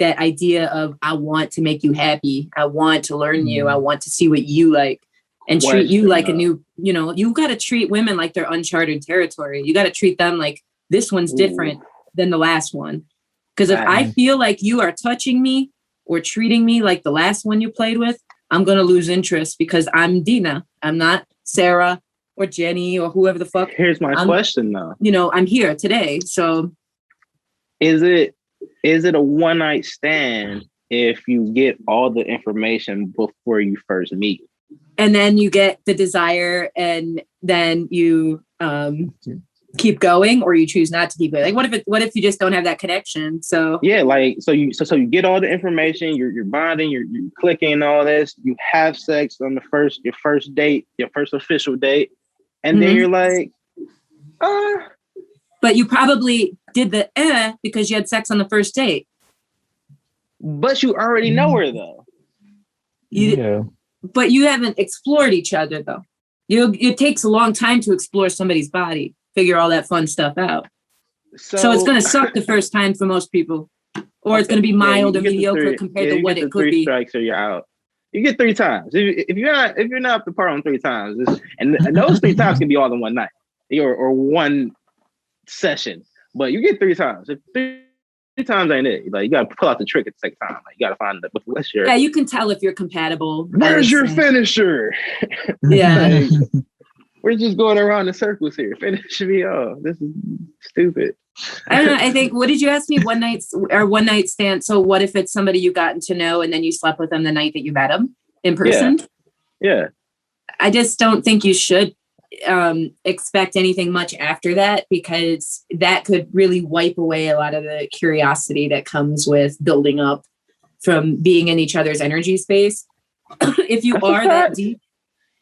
idea of, I want to make you happy. I want to learn you. I want to see what you like and treat you like a new, you got to treat women like they're uncharted territory. You got to treat them like this one's different than the last one. Because if I feel like you are touching me or treating me like the last one you played with, I'm going to lose interest, because I'm Dina. I'm not Sarah or Jenny or whoever the fuck. Here's my question though. I'm here today. So is it a one night stand if you get all the information before you first meet? And then you get the desire, and then you keep going, or you choose not to keep going? Like, what if you just don't have that connection? So yeah, like so you get all the information, you're bonding, you're clicking and all this, you have sex on your first date, your first official date, and then you're like, but you probably did the because you had sex on the first date. But you already know her though. But you haven't explored each other though. It takes a long time to explore somebody's body, figure all that fun stuff out. So it's going to suck the first time for most people, or it's going to be mild or mediocre compared to what it could be. 3 strikes or you're out. You get 3 times. If you're not up to par on 3 times, and those 3 times can be all in one night or one session, but you get 3 times. If 3 times ain't it, like you got to pull out the trick at the second time. Like you got to find what's your. Yeah, you can tell if you're compatible. Where's your finisher? Yeah. Like, we're just going around in circles here. Finish me off. This is stupid. I don't know. I think, what did you ask me? One night stand. So what if it's somebody you gotten to know and then you slept with them the night that you met them in person? Yeah. I just don't think you should expect anything much after that, because that could really wipe away a lot of the curiosity that comes with building up from being in each other's energy space. If you are that deep,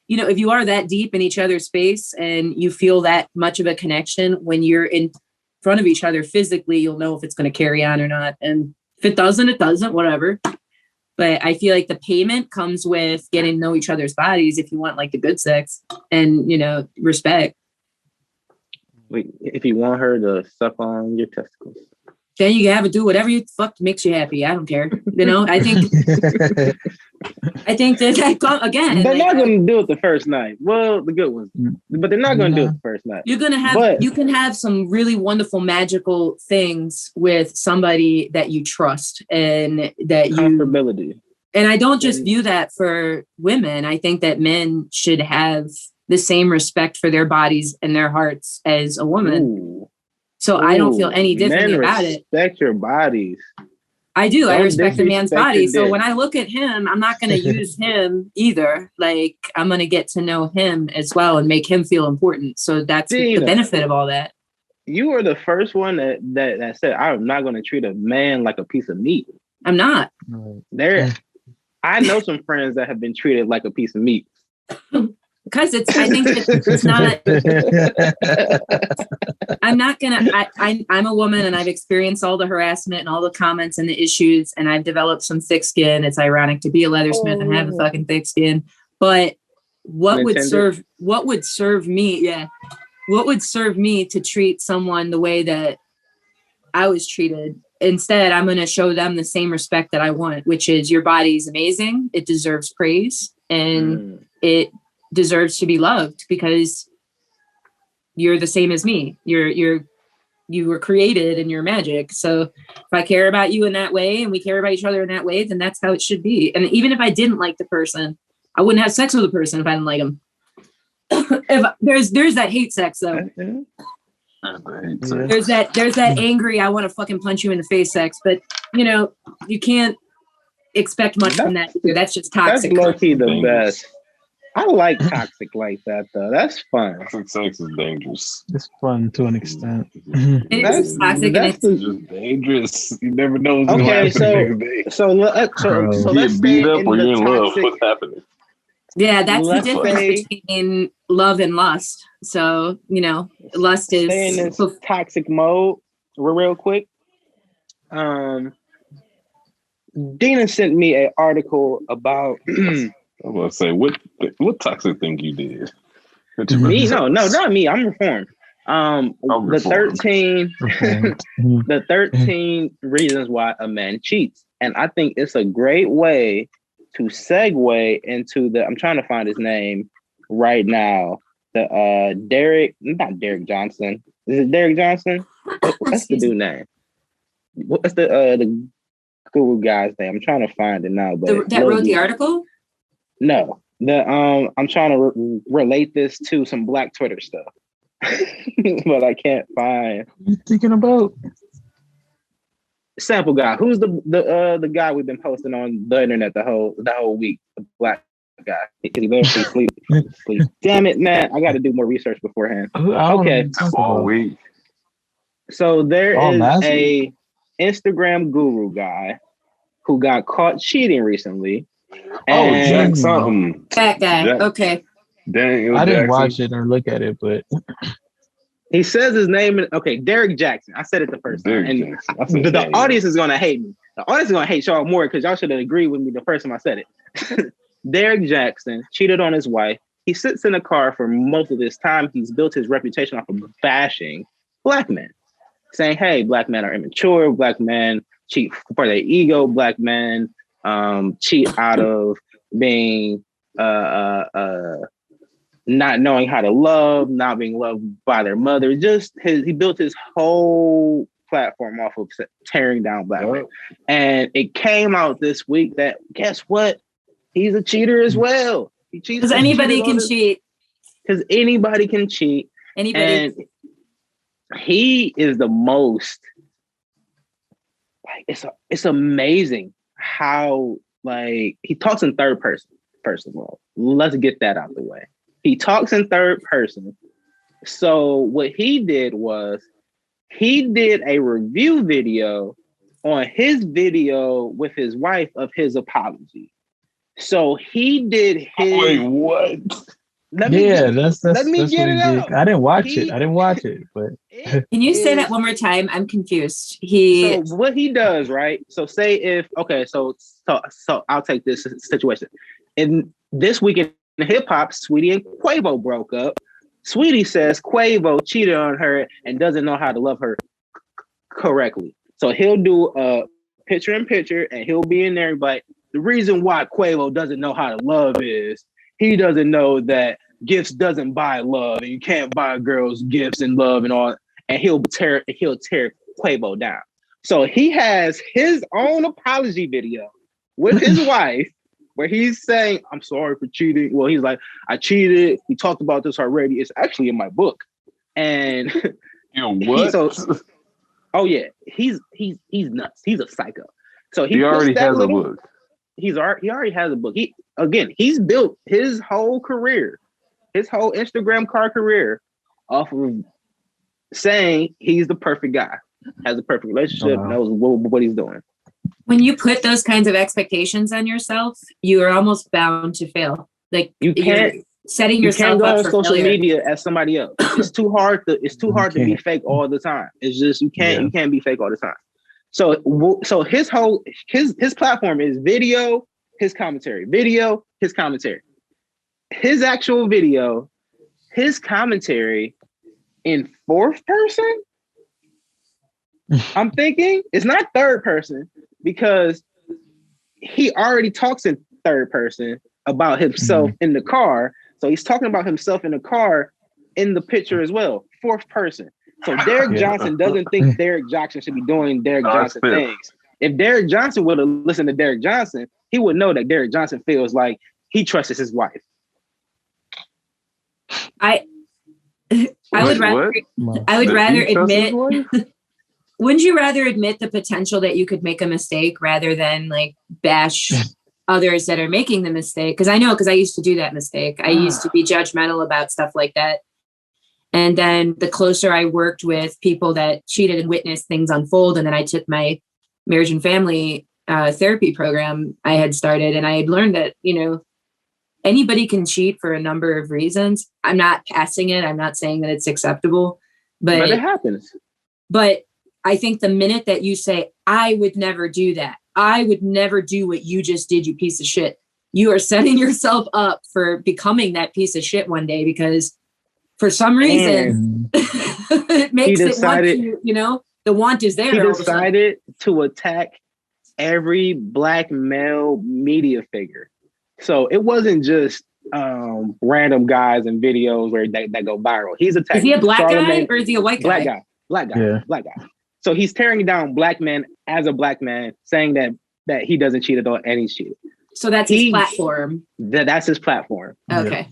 if you are that deep in each other's space and you feel that much of a connection, when you're in front of each other physically, you'll know if it's going to carry on or not. And if it doesn't, it doesn't, whatever. But I feel like the payment comes with getting to know each other's bodies if you want like the good sex and, respect. Wait, if you want her to suck on your testicles, then you can have it do whatever you fuck makes you happy. I don't care. I think that again. They're not going to do it the first night. Well, the good ones, but they're not going to do it the first night. You're going to have, you can have some really wonderful, magical things with somebody that you trust and that comfortability. And I don't just view that for women. I think that men should have the same respect for their bodies and their hearts as a woman. Ooh. So I don't feel any differently about it. Respect your bodies. I do. I respect a man's body. So when I look at him, I'm not going to use him either. Like, I'm going to get to know him as well and make him feel important. So that's Dina, the benefit of all that. You were the first one that said, I'm not going to treat a man like a piece of meat. I'm not. I know some friends that have been treated like a piece of meat. Because I think it's not. I'm not gonna. I'm a woman, and I've experienced all the harassment and all the comments and the issues, and I've developed some thick skin. It's ironic to be a leathersmith and have a fucking thick skin. But what would serve me? Yeah, what would serve me to treat someone the way that I was treated? Instead, I'm going to show them the same respect that I want, which is your body is amazing. It deserves praise, and it deserves to be loved because you're the same as me. You were created and you're magic. So if I care about you in that way and we care about each other in that way, then that's how it should be. And even if I didn't like the person, I wouldn't have sex with the person if I didn't like him. There's that hate sex though. There's that angry, I want to fucking punch you in the face sex, but you can't expect much from that either. That's just toxic. That's low-key the best. I like toxic like that though. That's fun. Toxic sex is dangerous. It's fun to an extent. It's toxic. That's just dangerous. You never know what's going to happen. So let's beat up or you're in love. What's happening? Yeah, that's the difference between love and lust. So lust is in this toxic mode. Real quick. Dina sent me an article about. I was going to say, what toxic thing you did? Me? No, not me. I'm reformed. The 13 reasons why a man cheats. And I think it's a great way to segue into I'm trying to find his name right now. Not Derek Johnson. Is it Derek Johnson? What's the dude's name? What's the guru guy's name? I'm trying to find it now. But that wrote the article? No, I'm trying to relate this to some Black Twitter stuff, but I can't find. What are you thinking about? Sample guy. Who's the guy we've been posting on the internet the whole week? The Black guy. He literally sleep. Damn it, man! I got to do more research beforehand. Okay, all week. So there is a Instagram guru guy who got caught cheating recently. Jack something. That guy. Okay. Daniel I didn't Jackson. watch it or look at it, but he says his name. Derek Jackson. I said it the first time, and the audience is gonna hate me. The audience is gonna hate y'all more because y'all should have agreed with me the first time I said it. Derek Jackson cheated on his wife he sits in a car for most of this time. He's built his reputation off of bashing black men, saying, "Hey, black men are immature. Black men cheat for their ego. Black men cheat out of being not knowing how to love, not being loved by their mother." He built his whole platform off of tearing down black men. And it came out this week that, guess what? He's a cheater as well. He cheats. Because anybody can cheat. Because anybody can cheat. Anybody. And he is the most, like, it's amazing how, like, he talks in third person, first of all. Let's get that out the way. He talks in third person. So what he did was he did a review video on his video with his wife of his apology. So he did his. Wait, what? Let me get it out. I didn't watch it, but can you say that one more time? I'm confused. So what he does, right? So say if so I'll take this situation. In this weekend in hip hop, Sweetie and Quavo broke up. Sweetie says Quavo cheated on her and doesn't know how to love her correctly. So he'll do a picture in picture and he'll be in there, but the reason why Quavo doesn't know how to love is he doesn't know that gifts doesn't buy love and you can't buy girls gifts and love and all, and he'll tear Quavo down. So he has his own apology video with his wife where he's saying, "I'm sorry for cheating." Well, he's like, "I cheated. We talked about this already. It's actually in my book." And what? Oh yeah, he's nuts. He's a psycho. So he already has a book. He already has a book. He's built his whole career, his whole Instagram career off of saying he's the perfect guy, has a perfect relationship, knows what he's doing. When you put those kinds of expectations on yourself, you are almost bound to fail. Like you can't setting yourself go up on for social failure. media as somebody else. It's too hard to be fake all the time. It's just you can't be fake all the time. So his platform is video, his commentary, video, his commentary, his actual video, his commentary in fourth person. I'm thinking it's not third person because he already talks in third person about himself in the car. So he's talking about himself in the car in the picture as well, fourth person. So Derek Johnson doesn't think Derek Johnson should be doing Derek Johnson things. If Derek Johnson would have listened to Derek Johnson, he would know that Derek Johnson feels like he trusts his wife. I would rather admit. Wouldn't you rather admit the potential that you could make a mistake rather than like bash others that are making the mistake? Because I used to do that mistake. I used to be judgmental about stuff like that. And then the closer I worked with people that cheated and witnessed things unfold, and then I took my marriage and family therapy program I had started, and I had learned that, anybody can cheat for a number of reasons. I'm not passing it. I'm not saying that it's acceptable, but it happens. But I think the minute that you say, "I would never do that. I would never do what you just did, you piece of shit," you are setting yourself up for becoming that piece of shit one day, because for some reason it makes it want you, the want is there. He decided to attack every black male media figure. So it wasn't just random guys and videos where that go viral. He's attacking. Is he a black guy or is he a white guy? Black guy. So he's tearing down black men as a black man, saying that he doesn't cheat at all and he's cheated. So that's his platform. That's his platform. Okay.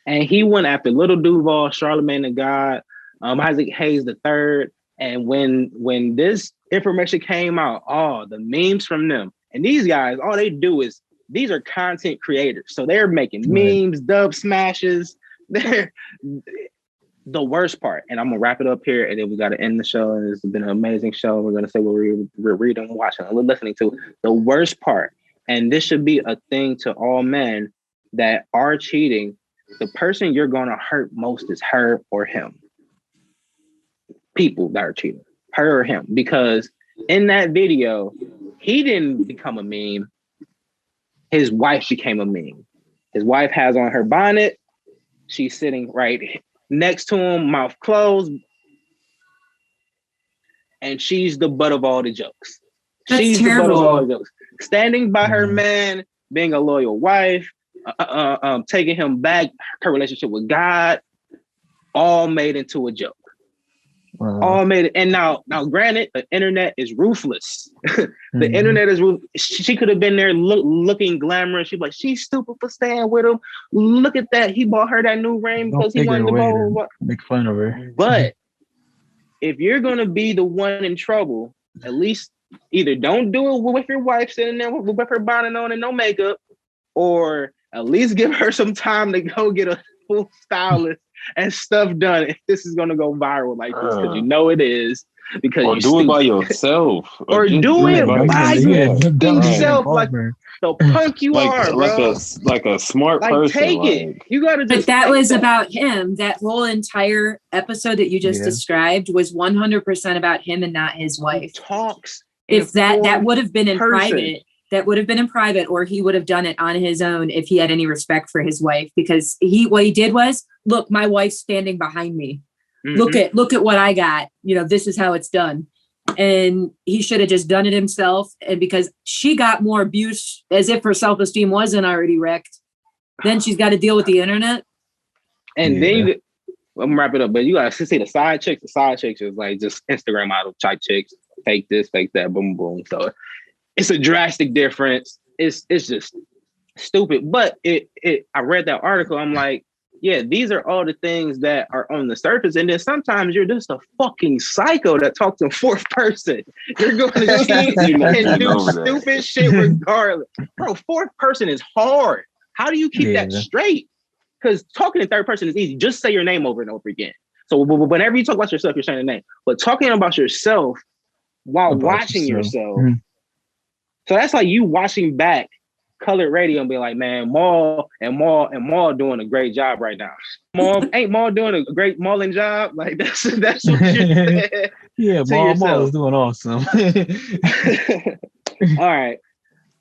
And he went after Little Duval, Charlemagne the God, Isaac Hayes the Third. And when this information came out, the memes from them, and these guys, all they do is, these are content creators. So they're making memes, dub smashes. They're the worst part. And I'm gonna wrap it up here, and then we got to end the show. And it's been an amazing show. We're gonna say what we're reading, watching, and listening to. The worst part, and this should be a thing to all men that are cheating. The person you're gonna hurt most is her or him. People that are cheating, her or him, because in that video, he didn't become a meme. His wife became a meme. His wife has on her bonnet. She's sitting right next to him, mouth closed. And she's the butt of all the jokes. That's she's terrible. The butt of all the jokes. Standing by her man, being a loyal wife, taking him back, her relationship with God, all made into a joke. All made it. And now, granted, the internet is ruthless. The internet is ruthless. She could have been there looking glamorous. She'd be like, she's stupid for staying with him. Look at that. He bought her that new ring because he wanted to make fun of her. But if you're going to be the one in trouble, at least either don't do it with your wife sitting there with her bonnet on and no makeup, or at least give her some time to go get a full stylist and stuff done if this is going to go viral like this, because you know it is. Because or you do it by yourself, or do it by yourself, like the punk you are, bro. Like a smart person. Take it. You got to. But that was about him. That whole entire episode that you just described was 100% about him and not his wife. He talks. If that would have been in private. That would have been in private, or he would have done it on his own if he had any respect for his wife. Because what he did was, look, my wife's standing behind me. Mm-hmm. Look at what I got. This is how it's done. And he should have just done it himself. And because she got more abuse, as if her self-esteem wasn't already wrecked, then she's got to deal with the internet. And then I'm gonna wrap it up. But you gotta see the side chicks. The side chicks is like just Instagram model type chicks. Fake this, fake that, boom, boom. So it's a drastic difference. It's just stupid. But I read that article. I'm like, yeah, these are all the things that are on the surface. And then sometimes you're just a fucking psycho that talks in fourth person. You're going to cheat and do stupid shit regardless. Bro, fourth person is hard. How do you keep that straight? Because talking in third person is easy. Just say your name over and over again. So whenever you talk about yourself, you're saying a name. But talking about yourself while watching yourself. So that's like you watching back Colored Radio and be like, man, Maul doing a great job right now. Maul doing a great mauling job? Like that's what you said. Yeah, Maul is doing awesome. All right.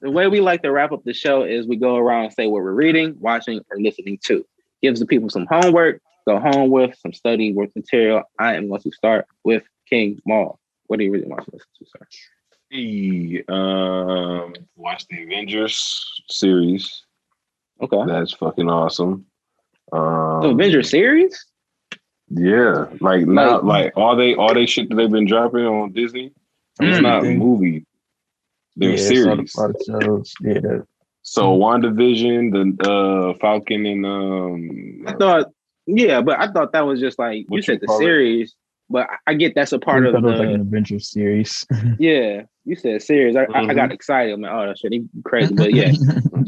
The way we like to wrap up the show is we go around and say what we're reading, watching, or listening to. Gives the people some homework, go home with some study work material. I am going to start with King Maul. What are you really watching this to, sir? Watch the Avengers series. Okay, that's fucking awesome. The Avengers series. Yeah, like all they shit that they've been dropping on Disney. It's not a movie. They're series. So WandaVision, the Falcon, and I thought that was just like you said the series. But I get that's a part of the like an Avengers series. Yeah, you said series. I got excited. I'm like, oh, that shit, he crazy. But yeah,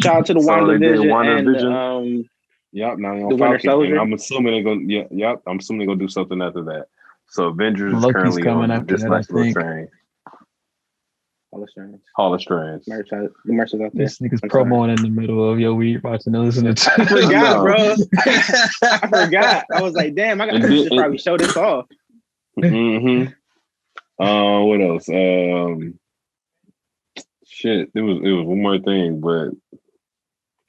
shout out to the WandaVision and yep. Now the Winter Soldier. I'm assuming they're gonna. I'm assuming they're gonna do something after that. So Avengers is currently coming after this that, nice little train. Hall of Strands. The merch is out there. This nigga's promoing in the middle of we watching and listening to. I forgot, bro. I forgot. I was like, damn, I got to probably show this off. Mm-hmm. What else? Shit. It was one more thing, but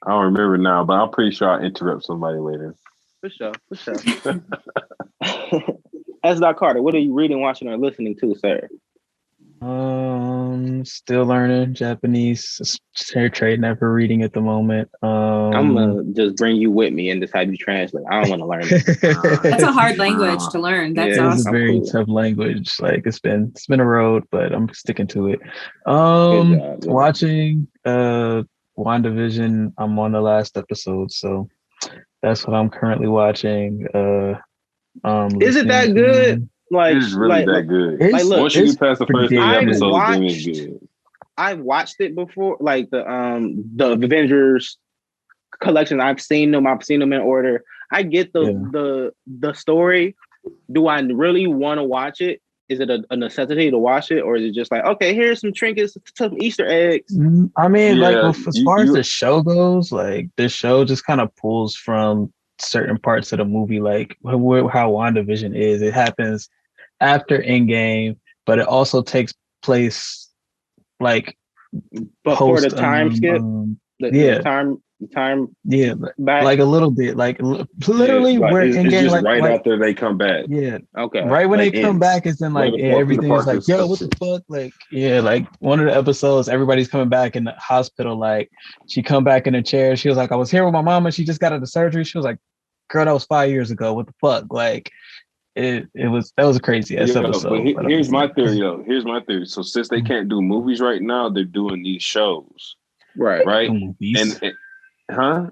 I don't remember now. But I'm pretty sure I'll interrupt somebody later. For sure. S. Carter, what are you reading, watching, or listening to, sir? Still learning Japanese. Trade, never reading at the moment. I'm gonna just bring you with me and just have you translate. I don't want to learn it. That's a hard language to learn. That's awesome. It's a very tough language. Like it's been a road, but I'm sticking to it. Watching WandaVision. I'm on the last episode, so that's what I'm currently watching. Is it that good? Like it's really that good. Look, once you get past the first 3 episodes, then it's good. I've watched it before, like the Avengers collection. I've seen them in order. I get the story. Do I really want to watch it? Is it a necessity to watch it, or is it just like, okay, here's some trinkets, some Easter eggs? I mean, as far as the show goes, like this show just kind of pulls from certain parts of the movie, like how WandaVision is. It happens after Endgame, but it also takes place like before the time skip. The time time. Yeah, back like a little bit, like literally right. we're It's in game just like after they come back. yeah. Okay. Right when Like they come ends. back, it's then like Right yeah, before everything Peter is like, Parker's yo, what the fuck? Like, yeah, like one of the episodes, everybody's coming back in the hospital. Like, she come back in a chair. She was like, I was here with my mama. She just got out of surgery. She was like, girl, that was 5 years ago. What the fuck? Like, that was a crazy ass episode. But here's my theory though. Here's my theory. So since they can't do movies right now, they're doing these shows. Right. Movies. And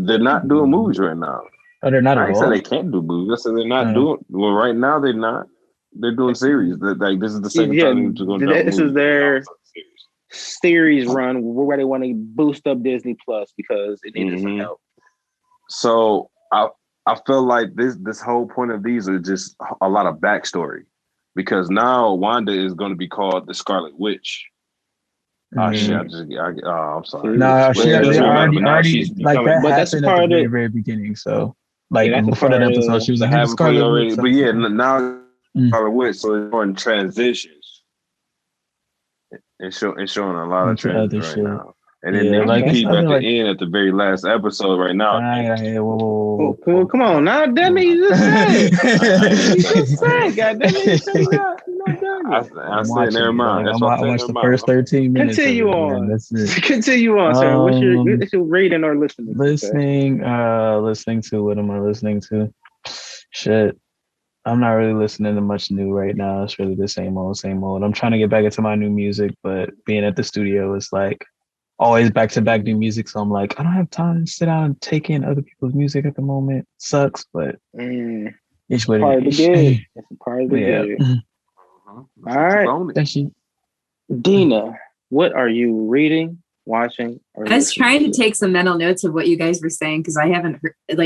they're not doing movies right now. Oh, they're not I at ain't all. saying they can't do movies. I said they're not doing. Well, right now they're not. They're doing series. Like this is the second time they're going to drop. This is their series run where they want to boost up Disney Plus because it needed some help. So I feel like this whole point of these are just a lot of backstory, because now Wanda is going to be called the Scarlet Witch. Oh shit! I'm sorry. No, she already like that but that's happened part at the of very, very beginning. So like that's before that episode, she was like, "Here's Scarlet Witch." But yeah, now Scarlet Witch. So it's on transitions. It's showing a lot of transitions right now. And then they keep at the end, at the very last episode right now. Whoa. Come on now, Demi, you just said. You just said, goddamn it. I said, never mind. I watched the first 13 minutes. Continue on. Continue on, sir. What's your reading or listening? Listening to, what am I listening to? Shit. I'm not really listening to much new right now. It's really the same old. I'm trying to get back into my new music, but being at the studio is like always back-to-back new music. So I'm like, I don't have time to sit down and take in other people's music at the moment. Sucks, but it's what it is. It's a part of the game. All right. Thank you. Dina, what are you reading, watching? I was trying to take some mental notes of what you guys were saying because I haven't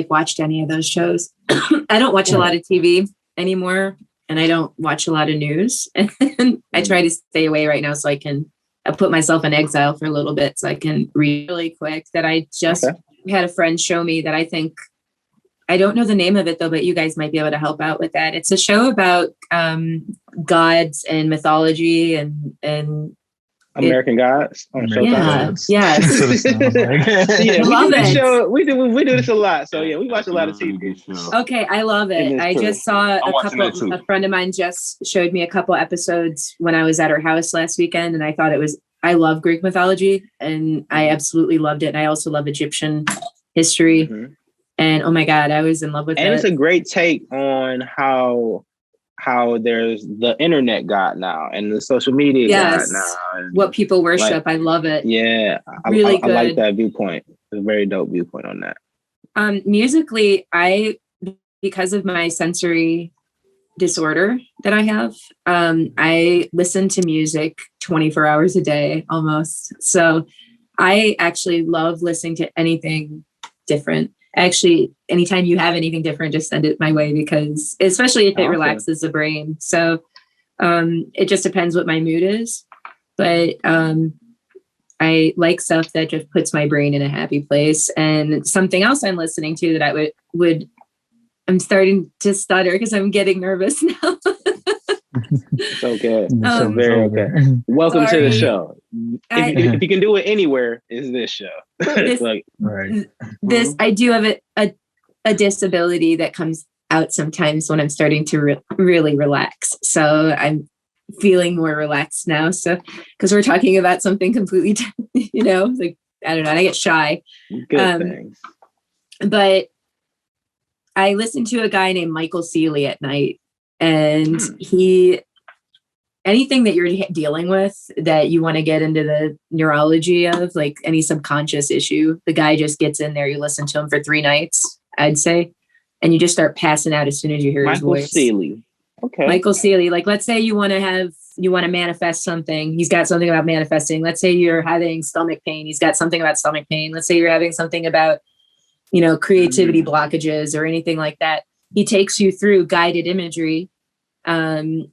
watched any of those shows. I don't watch a lot of TV anymore, and I don't watch a lot of news. And I try to stay away right now so I can put myself in exile for a little bit so I can read really quick. That I just had a friend show me that I don't know the name of it though, but you guys might be able to help out with that. It's a show about gods and mythology and American Gods on Showtime. Yes. I love it. We do this a lot. So yeah, we watch a lot of TV shows. Okay, I love it. I just saw a friend of mine just showed me a couple episodes when I was at her house last weekend, and I love Greek mythology and I absolutely loved it. And I also love Egyptian history. And oh my God, I was in love with it. And it's a great take on how there's the internet god now and the social media god now. And what people worship. I love it. Yeah. I like that viewpoint. It's a very dope viewpoint on that. Musically, because of my sensory disorder that I have, I listen to music 24 hours a day almost. So I actually love listening to anything different. Actually, anytime you have anything different, just send it my way, because especially if it relaxes the brain. So it just depends what my mood is. But I like stuff that just puts my brain in a happy place. And something else I'm listening to that I would I'm starting to stutter because I'm getting nervous now. It's okay. It's very okay. Welcome to the show. If you can do it anywhere, is this show. I do have a disability that comes out sometimes when I'm starting to really relax. So I'm feeling more relaxed now. So because we're talking about something completely, like I don't know, I get shy. Good things. But I listen to a guy named Michael Seeley at night. And anything that you're dealing with that you want to get into the neurology of, like any subconscious issue, the guy just gets in there. You listen to him for 3 nights, I'd say, and you just start passing out as soon as you hear his voice. Michael Seeley. Okay. Michael Seeley. Like, let's say you want to manifest something. He's got something about manifesting. Let's say you're having stomach pain. He's got something about stomach pain. Let's say you're having something about, creativity blockages or anything like that. He takes you through guided imagery and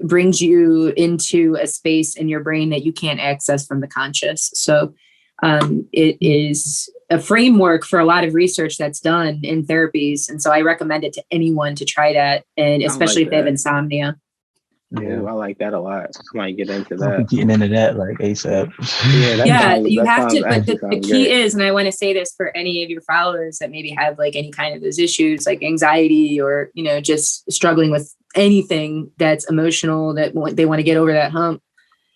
brings you into a space in your brain that you can't access from the conscious. So it is a framework for a lot of research that's done in therapies. And so I recommend it to anyone to try that, and especially if they have insomnia. Yeah, I like that a lot. I might get into I'll be that. getting into that like ASAP. You have to, but the sounds key great. is, and I want to say this for any of your followers that maybe have like any kind of those issues, like anxiety or, you know, just struggling with anything that's emotional, that they want to get over that hump,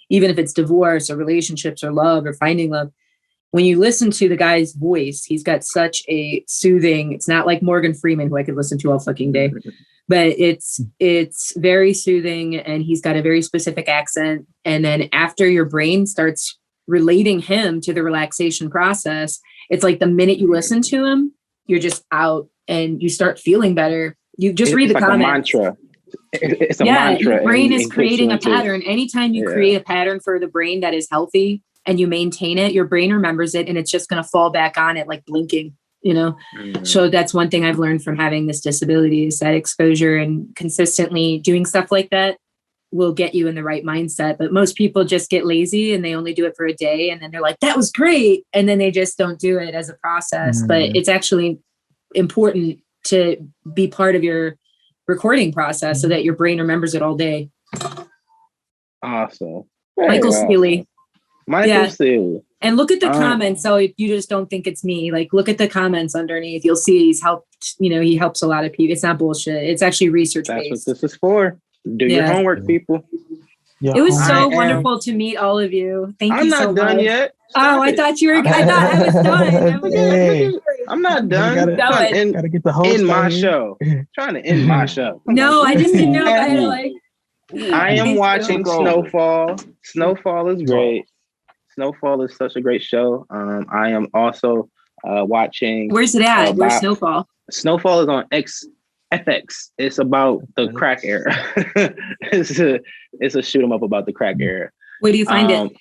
even if it's divorce or relationships or love or finding love. When you listen to the guy's voice, he's got such a soothing, it's not like Morgan Freeman, who I could listen to all fucking day, but it's very soothing, and he's got a very specific accent. And then after your brain starts relating him to the relaxation process, it's like the minute you listen to him, you're just out and you start feeling better. You just read the like comments. A mantra. It's a mantra. Your brain is creating a pattern. Anytime you create a pattern for the brain that is healthy and you maintain it, your brain remembers it, and it's just going to fall back on it like blinking, you know? So that's one thing I've learned from having this disability, is that exposure and consistently doing stuff like that will get you in the right mindset. But most people just get lazy and they only do it for a day, and then they're like, that was great. And then they just don't do it as a process. But it's actually important to be part of your recording process so that your brain remembers it all day. Awesome. Michael Steely. Michael Steely. And look at the comments. So if you just don't think it's me, like look at the comments underneath. You'll see he's helped, you know, he helps a lot of people. It's not bullshit. It's actually research based. That's what this is for. Do your homework, people. It was so wonderful to meet all of you. Thank you so much. I'm not done yet. I thought you were. I thought I was done. I'm not done. Gotta get the host in my show. Trying to end my show. No, I just didn't know if I had to like. I am watching Snowfall. Snowfall is great. Snowfall is such a great show. I am also watching. Where's it at? Where's Snowfall? Snowfall is on FX. It's about the crack era. It's a shoot 'em up about the crack era. Where do you find it?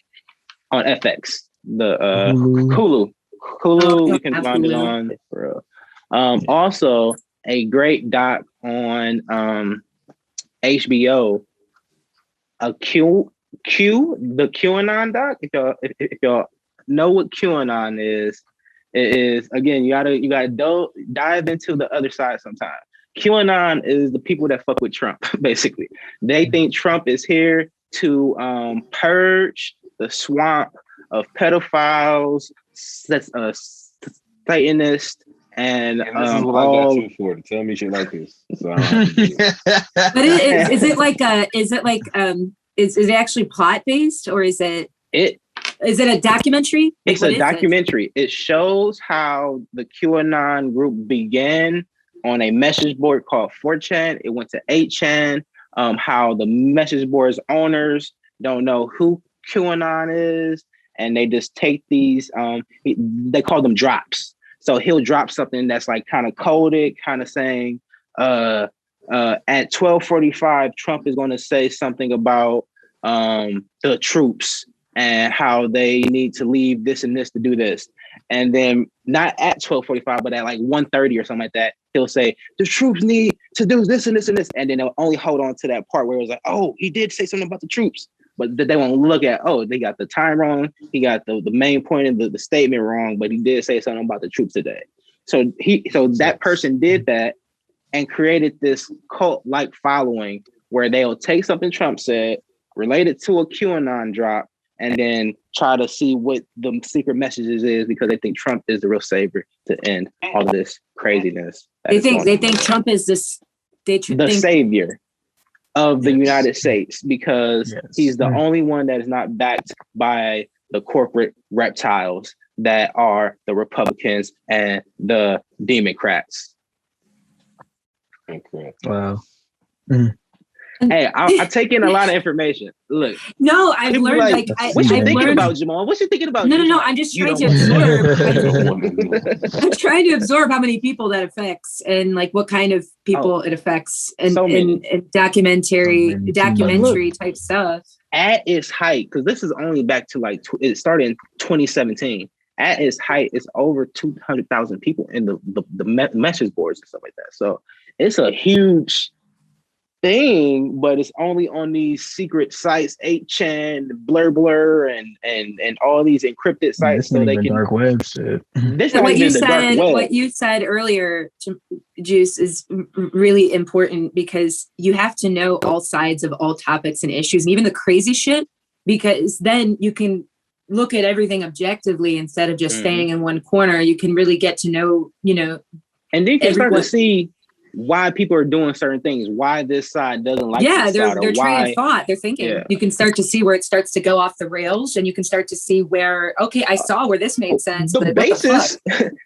On FX. The Hulu. You can find it on. Also, a great doc on HBO. The QAnon doc. If y'all know what QAnon is, it is, again, you gotta dive into the other side sometime. QAnon is the people that fuck with Trump. Basically, they think Trump is here to purge the swamp of pedophiles, Satanists, and this is what I got you for, to tell me shit like this. So, but is it actually plot based, or is it a documentary? It's a documentary. It shows how the QAnon group began on a message board called 4chan. It went to 8chan. How the message board's owners don't know who QAnon is, and they just take these. They call them drops. So he'll drop something that's like kind of coded, kind of saying, at 12:45, Trump is going to say something about the troops and how they need to leave this and this to do this. And then not at 12:45, but at like 1:30 or something like that, he'll say, the troops need to do this and this and this. And then they'll only hold on to that part where it was like, oh, he did say something about the troops. But they won't look at, oh, they got the time wrong. He got the main point of the statement wrong, but he did say something about the troops today. So that person did that and created this cult-like following where they'll take something Trump said, relate it to a QAnon drop, and then try to see what the secret messages is, because they think Trump is the real savior to end all of this craziness. They think Trump is the savior of the United States, because he's the only one that is not backed by the corporate reptiles that are the Republicans and the Democrats. Okay. Wow. Hey, I take in a lot of information. Look. No, I've learned what you thinking about, Jamal? What you thinking about? No. I'm just trying to absorb. I'm trying to absorb how many people that affects and like what kind of people it affects, and documentary type stuff. At its height, because this is only back to like it started in 2017. At its height, it's over 200,000 people in the message boards and stuff like that. So it's a huge thing, but it's only on these secret sites, 8chan, Blur, and all these encrypted sites, so they can dark web shit. This not even the dark web. What you said earlier, Juice, is really important because you have to know all sides of all topics and issues, and even the crazy shit, because then you can look at everything objectively instead of just staying in one corner. You can really get to know, and then you can start to see why people are doing certain things, why this side doesn't like this their side, or train why of thought, they're thinking. Yeah. You can start to see where it starts to go off the rails, and you can start to see where, okay, I saw where this made sense. The basis,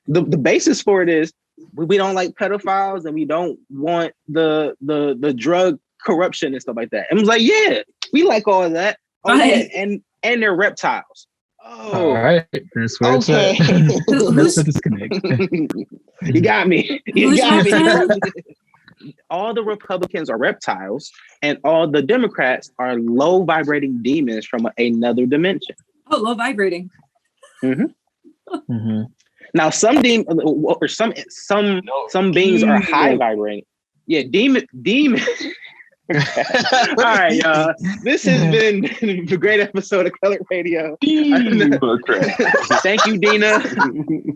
the basis for it is we don't like pedophiles, and we don't want the drug corruption and stuff like that. And I was like, yeah, we like all of that. Oh, right. and they're reptiles. Oh, all right. That's where it's at. That's the disconnect. You got me. You got me. All the Republicans are reptiles, and all the Democrats are low vibrating demons from another dimension. Oh, low vibrating. Now, some beings are high vibrating. Yeah, demon. All right, y'all. This has been a great episode of Colored Radio. Thank you, Dina,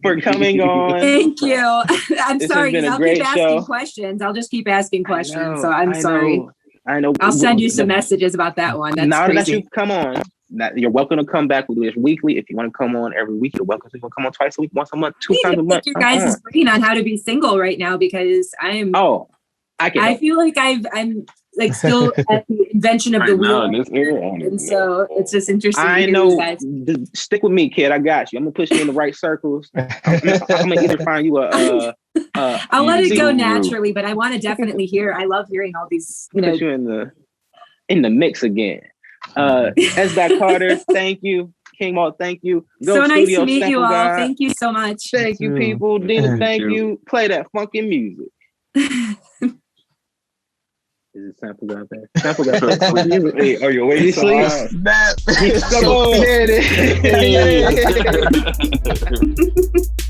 for coming on. Thank you. I'm This sorry. has been a I'll great keep asking show. questions. I'll just keep asking questions. So I I'm sorry. I know. I'll send you some messages about that one. That's now crazy. that you come on, you're welcome to come back. We do this weekly. If you want to come on every week, you're welcome to come on twice a week, once a month, two times a month. Your guys' brain on how to be single right now, because I'm. Oh, I feel like I'm like still at the invention of the wheel, and so it's just interesting. I to know. You guys. Stick with me, kid. I got you. I'm gonna push you in the right circles. I'm gonna either find you I'll let it go naturally, but I want to definitely hear. I love hearing all these. Put you in the mix again. S. Carter, thank you. King Maul, thank you. So nice to meet you all. Thank you so much. Thank you, people. Dina, thank you. Play that funky music. Is it sample got there? Sample got there. Hey, are you awake? Snap. Come on.